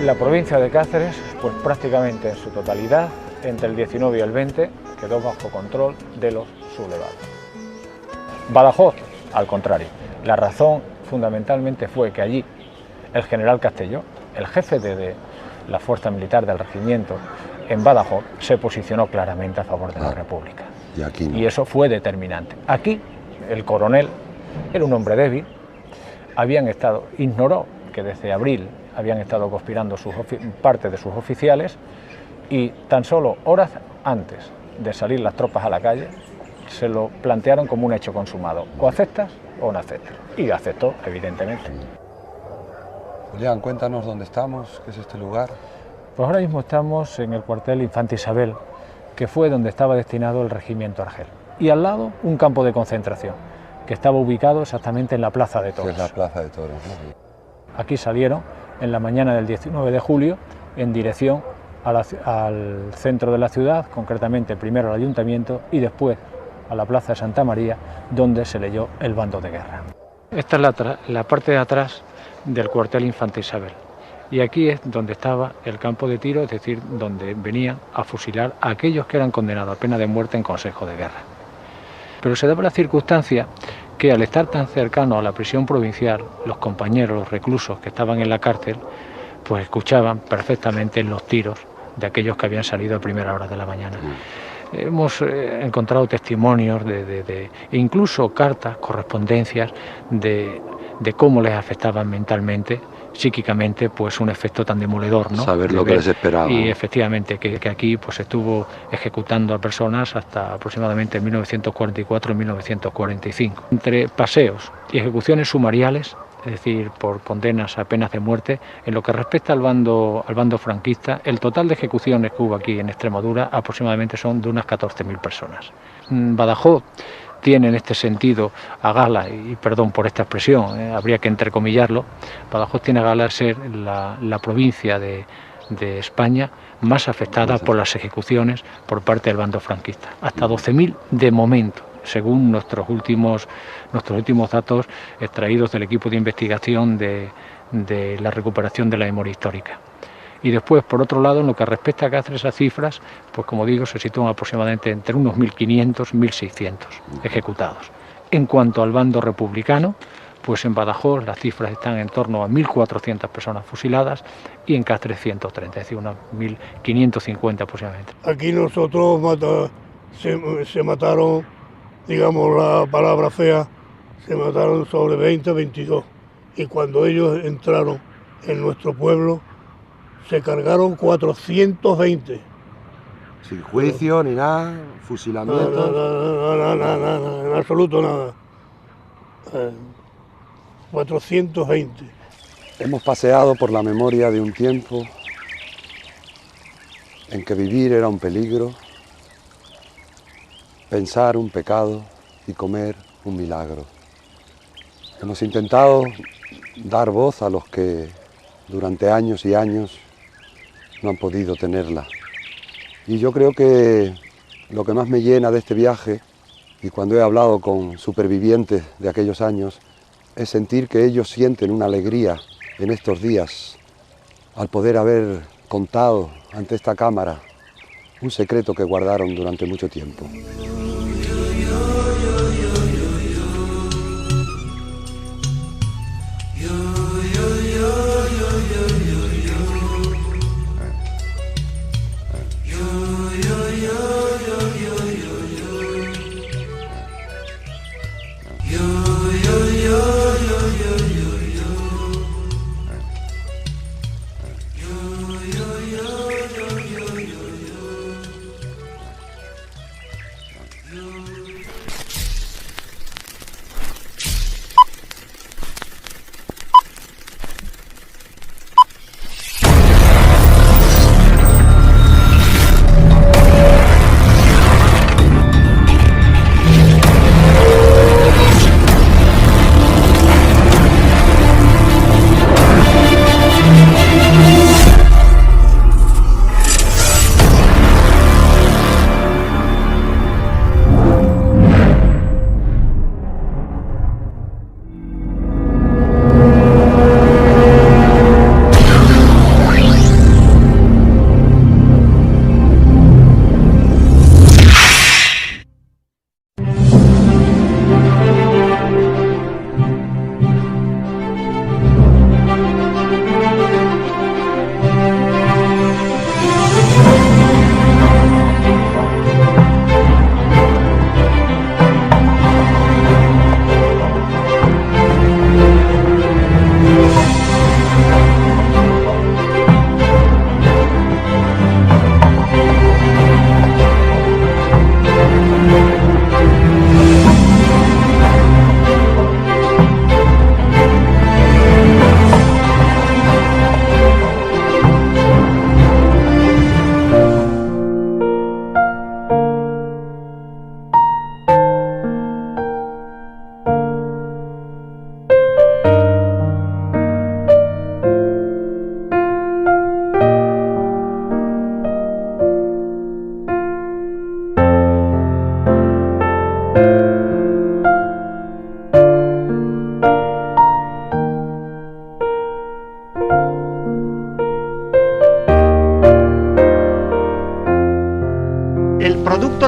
La provincia de Cáceres, pues prácticamente en su totalidad, entre el 19 y el 20, quedó bajo control de los sublevados. Badajoz, al contrario. La razón fundamentalmente fue que allí el general Castelló, el jefe de la fuerza militar del regimiento en Badajoz, se posicionó claramente a favor de la República. Y aquí no. Y eso fue determinante. Aquí el coronel era un hombre débil, ignoró que desde abril habían estado conspirando parte de sus oficiales y tan solo horas antes de salir las tropas a la calle se lo plantearon como un hecho consumado. O aceptas o no aceptas. Y aceptó, evidentemente. Julián, cuéntanos dónde estamos, qué es este lugar. Pues ahora mismo estamos en el cuartel Infanta Isabel, que fue donde estaba destinado el regimiento Argel. Y al lado un campo de concentración, que estaba ubicado exactamente en la Plaza de Toros. Es la Plaza de Toros, ¿no? Aquí salieron en la mañana del 19 de julio en dirección al centro de la ciudad, concretamente primero al ayuntamiento y después a la Plaza de Santa María, donde se leyó el bando de guerra. Esta es la parte de atrás del cuartel Infanta Isabel. Y aquí es donde estaba el campo de tiro, es decir, donde venían a fusilar a aquellos que eran condenados a pena de muerte en consejo de guerra. Pero se daba la circunstancia que al estar tan cercano a la prisión provincial, los compañeros, los reclusos que estaban en la cárcel, pues escuchaban perfectamente los tiros de aquellos que habían salido a primera hora de la mañana. Hemos encontrado testimonios e incluso cartas, correspondencias de cómo les afectaban mentalmente, psíquicamente, pues un efecto tan demoledor, ¿no? Saber lo que les esperaba. Y efectivamente que aquí pues se estuvo ejecutando a personas hasta aproximadamente 1944 y 1945. Entre paseos y ejecuciones sumariales es decir, por condenas a penas de muerte. En lo que respecta al bando franquista, el total de ejecuciones que hubo aquí en Extremadura aproximadamente son de unas 14.000 personas. Badajoz tiene en este sentido a gala, y perdón por esta expresión, habría que entrecomillarlo, Badajoz tiene a gala de ser la provincia de España más afectada por las ejecuciones por parte del bando franquista. Hasta 12.000 de momento, según nuestros últimos datos extraídos del equipo de investigación de la recuperación de la memoria histórica. Y después, por otro lado, en lo que respecta a Cáceres, esas cifras, pues como digo, se sitúan aproximadamente entre unos 1.500 y 1.600 ejecutados. En cuanto al bando republicano, pues en Badajoz las cifras están en torno a 1.400 personas fusiladas y en Cáceres 130, es decir, unas 1.550 aproximadamente. Aquí nosotros se mataron, digamos la palabra fea, se mataron sobre 20 o 22. Y cuando ellos entraron en nuestro pueblo, se cargaron 420. Sin juicio ni nada, fusilamiento. Nada, en absoluto nada. 420. Hemos paseado por la memoria de un tiempo en que vivir era un peligro, pensar un pecado y comer un milagro. Hemos intentado dar voz a los que durante años y años no han podido tenerla. Y yo creo que lo que más me llena de este viaje, y cuando he hablado con supervivientes de aquellos años, es sentir que ellos sienten una alegría en estos días al poder haber contado ante esta cámara un secreto que guardaron durante mucho tiempo.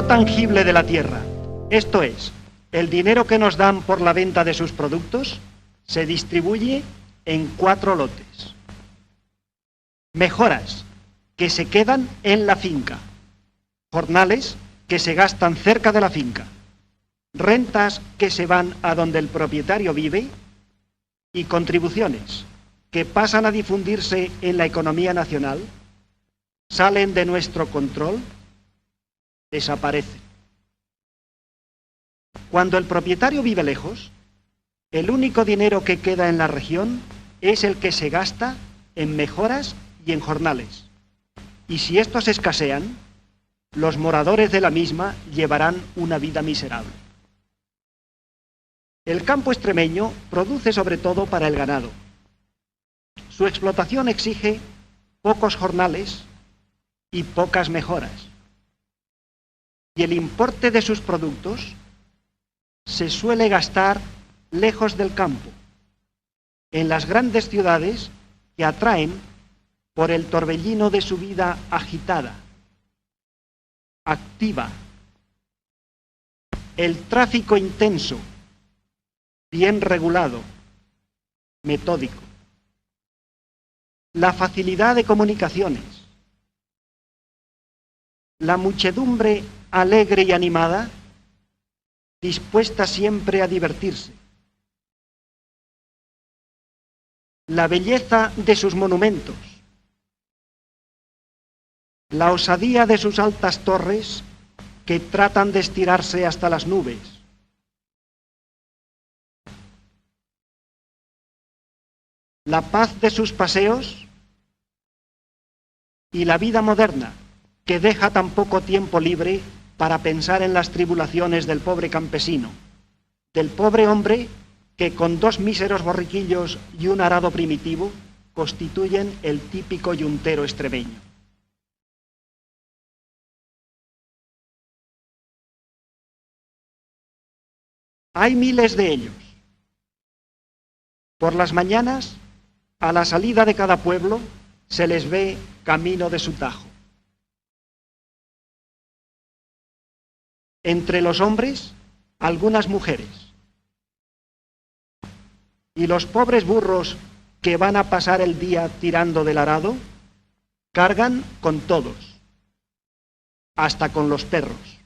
Tangible de la tierra, esto es, el dinero que nos dan por la venta de sus productos, se distribuye en 4 lotes. Mejoras que se quedan en la finca, jornales que se gastan cerca de la finca, rentas que se van a donde el propietario vive y contribuciones que pasan a difundirse en la economía nacional, salen de nuestro control, desaparecen. Cuando el propietario vive lejos, el único dinero que queda en la región es el que se gasta en mejoras y en jornales. Y si estos escasean, los moradores de la misma llevarán una vida miserable. El campo extremeño produce sobre todo para el ganado. Su explotación exige pocos jornales y pocas mejoras. Y el importe de sus productos se suele gastar lejos del campo, en las grandes ciudades que atraen por el torbellino de su vida agitada, activa, el tráfico intenso, bien regulado, metódico, la facilidad de comunicaciones, la muchedumbre alegre y animada, dispuesta siempre a divertirse, la belleza de sus monumentos, la osadía de sus altas torres que tratan de estirarse hasta las nubes, la paz de sus paseos y la vida moderna que deja tan poco tiempo libre para pensar en las tribulaciones del pobre campesino, del pobre hombre que con 2 míseros borriquillos y un arado primitivo constituyen el típico yuntero extremeño. Hay miles de ellos. Por las mañanas, a la salida de cada pueblo, se les ve camino de su tajo. Entre los hombres, algunas mujeres. Y los pobres burros que van a pasar el día tirando del arado, cargan con todos, hasta con los perros.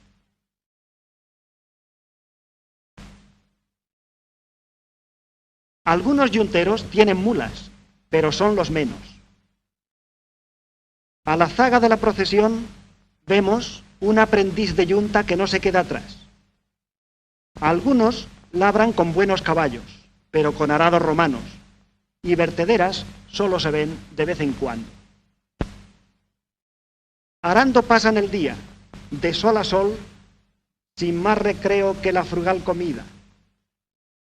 Algunos yunteros tienen mulas, pero son los menos. A la zaga de la procesión vemos un aprendiz de yunta que no se queda atrás. Algunos labran con buenos caballos, pero con arados romanos, y vertederas solo se ven de vez en cuando. Arando pasan el día, de sol a sol, sin más recreo que la frugal comida,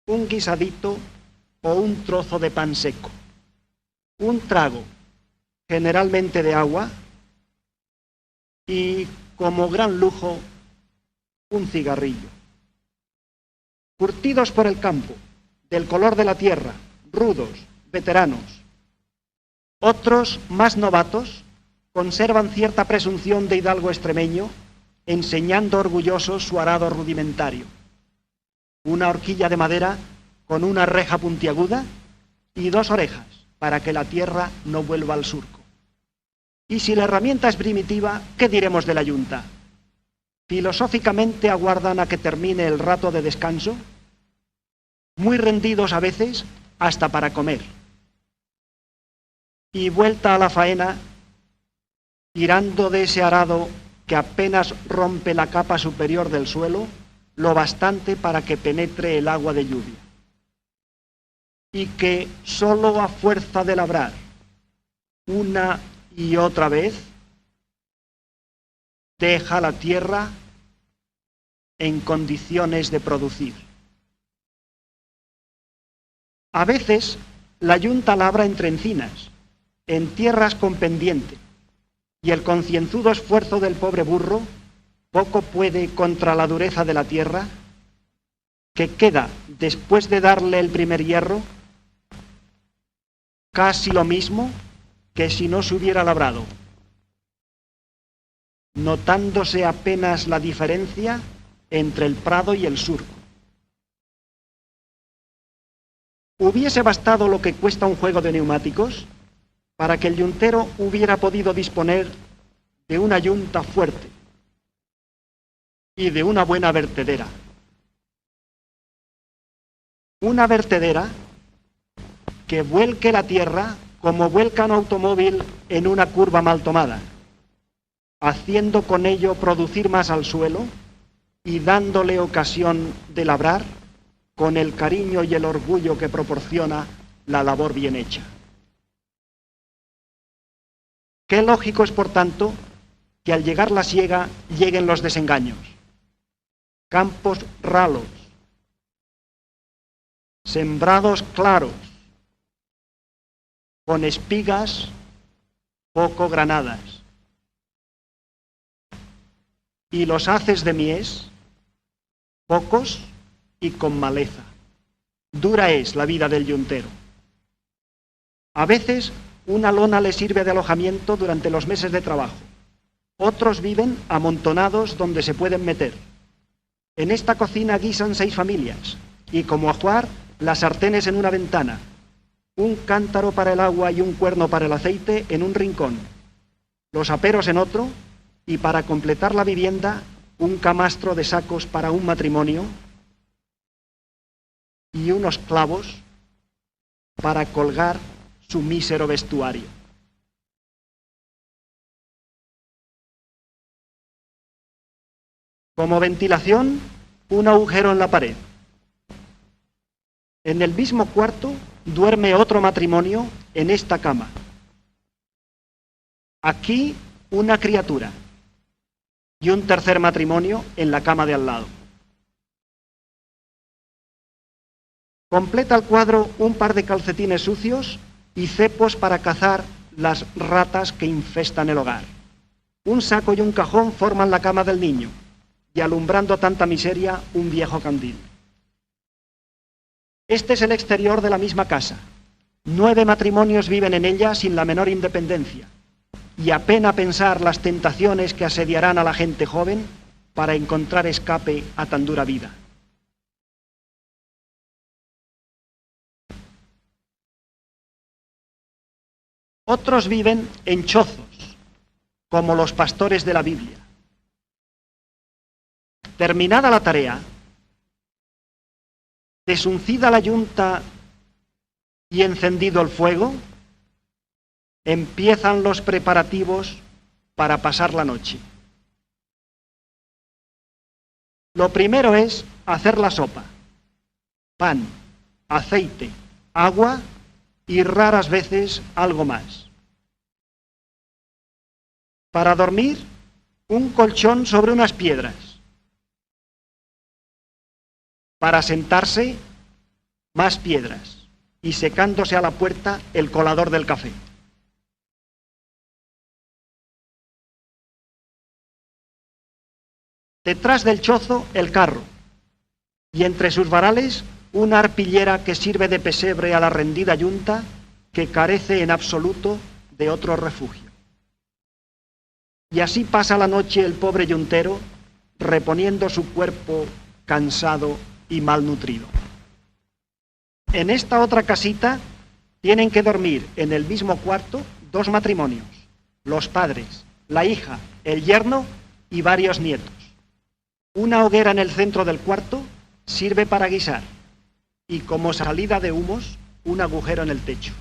un guisadito o un trozo de pan seco, un trago, generalmente de agua, y, como gran lujo, un cigarrillo. Curtidos por el campo, del color de la tierra, rudos, veteranos. Otros, más novatos, conservan cierta presunción de hidalgo extremeño, enseñando orgullosos su arado rudimentario. Una horquilla de madera con una reja puntiaguda y 2 orejas para que la tierra no vuelva al surco. Y si la herramienta es primitiva, ¿qué diremos de la yunta? Filosóficamente aguardan a que termine el rato de descanso, muy rendidos a veces hasta para comer. Y vuelta a la faena, tirando de ese arado que apenas rompe la capa superior del suelo, lo bastante para que penetre el agua de lluvia. Y que solo a fuerza de labrar una y otra vez deja la tierra en condiciones de producir. A veces la yunta labra entre encinas, en tierras con pendiente, y el concienzudo esfuerzo del pobre burro poco puede contra la dureza de la tierra, que queda, después de darle el primer hierro, casi lo mismo que si no se hubiera labrado, notándose apenas la diferencia entre el prado y el surco. ¿Hubiese bastado lo que cuesta un juego de neumáticos para que el yuntero hubiera podido disponer de una yunta fuerte y de una buena vertedera? Una vertedera que vuelque la tierra como vuelca un automóvil en una curva mal tomada, haciendo con ello producir más al suelo y dándole ocasión de labrar con el cariño y el orgullo que proporciona la labor bien hecha. Qué lógico es, por tanto, que al llegar la siega lleguen los desengaños. Campos ralos, sembrados claros, con espigas poco granadas. Y los haces de mies, pocos y con maleza. Dura es la vida del yuntero. A veces una lona le sirve de alojamiento durante los meses de trabajo. Otros viven amontonados donde se pueden meter. En esta cocina guisan 6 familias, y como ajuar, las sartenes en una ventana, un cántaro para el agua y un cuerno para el aceite en un rincón, los aperos en otro, y para completar la vivienda, un camastro de sacos para un matrimonio y unos clavos para colgar su mísero vestuario. Como ventilación, un agujero en la pared. En el mismo cuarto duerme otro matrimonio en esta cama. Aquí una criatura y un tercer matrimonio en la cama de al lado. Completa el cuadro un par de calcetines sucios y cepos para cazar las ratas que infestan el hogar. Un saco y un cajón forman la cama del niño, y alumbrando tanta miseria, un viejo candil. Este es el exterior de la misma casa. 9 matrimonios viven en ella sin la menor independencia, y apena pensar las tentaciones que asediarán a la gente joven para encontrar escape a tan dura vida. Otros viven en chozos, como los pastores de la Biblia. Terminada la tarea, desuncida la yunta y encendido el fuego, empiezan los preparativos para pasar la noche. Lo primero es hacer la sopa, pan, aceite, agua y raras veces algo más. Para dormir, un colchón sobre unas piedras. Para sentarse, más piedras, y secándose a la puerta el colador del café. Detrás del chozo, el carro, y entre sus varales, una arpillera que sirve de pesebre a la rendida yunta que carece en absoluto de otro refugio. Y así pasa la noche el pobre yuntero, reponiendo su cuerpo cansado y malnutrido. En esta otra casita tienen que dormir en el mismo cuarto 2 matrimonios, los padres, la hija, el yerno y varios nietos. Una hoguera en el centro del cuarto sirve para guisar y como salida de humos, un agujero en el techo.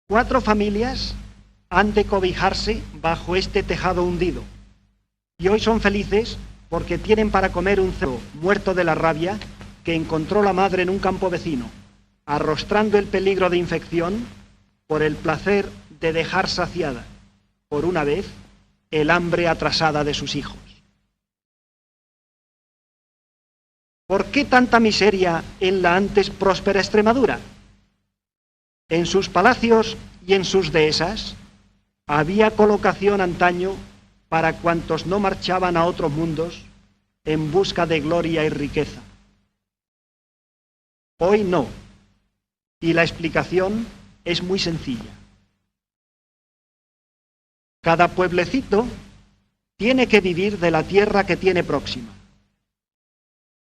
4 familias han de cobijarse bajo este tejado hundido y hoy son felices porque tienen para comer un cerdo muerto de la rabia que encontró la madre en un campo vecino, arrostrando el peligro de infección por el placer de dejar saciada, por una vez, el hambre atrasada de sus hijos. ¿Por qué tanta miseria en la antes próspera Extremadura? En sus palacios y en sus dehesas había colocación antaño para cuantos no marchaban a otros mundos en busca de gloria y riqueza. Hoy no, y la explicación es muy sencilla. Cada pueblecito tiene que vivir de la tierra que tiene próxima.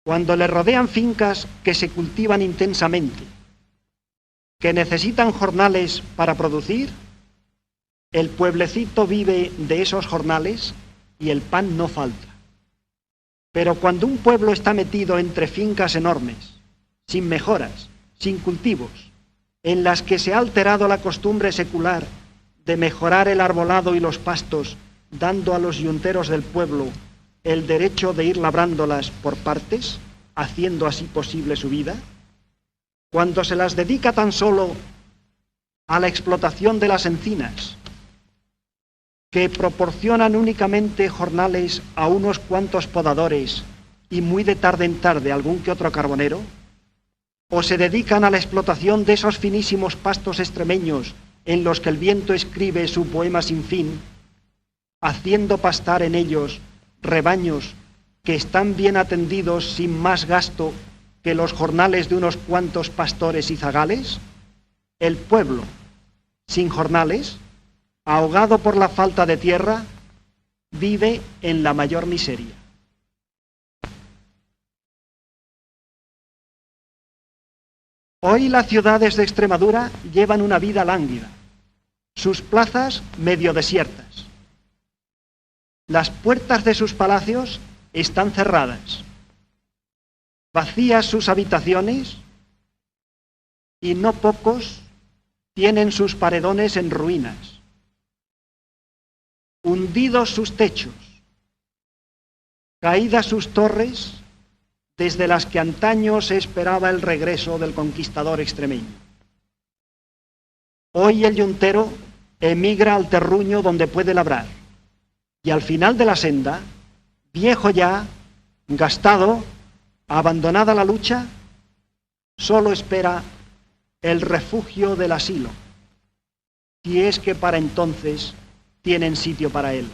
Cuando le rodean fincas que se cultivan intensamente, que necesitan jornales para producir, el pueblecito vive de esos jornales y el pan no falta. Pero cuando un pueblo está metido entre fincas enormes, sin mejoras, sin cultivos, en las que se ha alterado la costumbre secular de mejorar el arbolado y los pastos, dando a los yunteros del pueblo el derecho de ir labrándolas por partes, haciendo así posible su vida? Cuando se las dedica tan solo a la explotación de las encinas, que proporcionan únicamente jornales a unos cuantos podadores y muy de tarde en tarde algún que otro carbonero, o se dedican a la explotación de esos finísimos pastos extremeños en los que el viento escribe su poema sin fin, haciendo pastar en ellos rebaños que están bien atendidos sin más gasto que los jornales de unos cuantos pastores y zagales? El pueblo, sin jornales, ahogado por la falta de tierra, vive en la mayor miseria. Hoy las ciudades de Extremadura llevan una vida lánguida, sus plazas medio desiertas. Las puertas de sus palacios están cerradas, vacías sus habitaciones, y no pocos tienen sus paredones en ruinas, hundidos sus techos, caídas sus torres, desde las que antaño se esperaba el regreso del conquistador extremeño. Hoy el yuntero emigra al terruño donde puede labrar, y al final de la senda, viejo ya, gastado, abandonada la lucha, solo espera el refugio del asilo, si es que para entonces tienen sitio para él.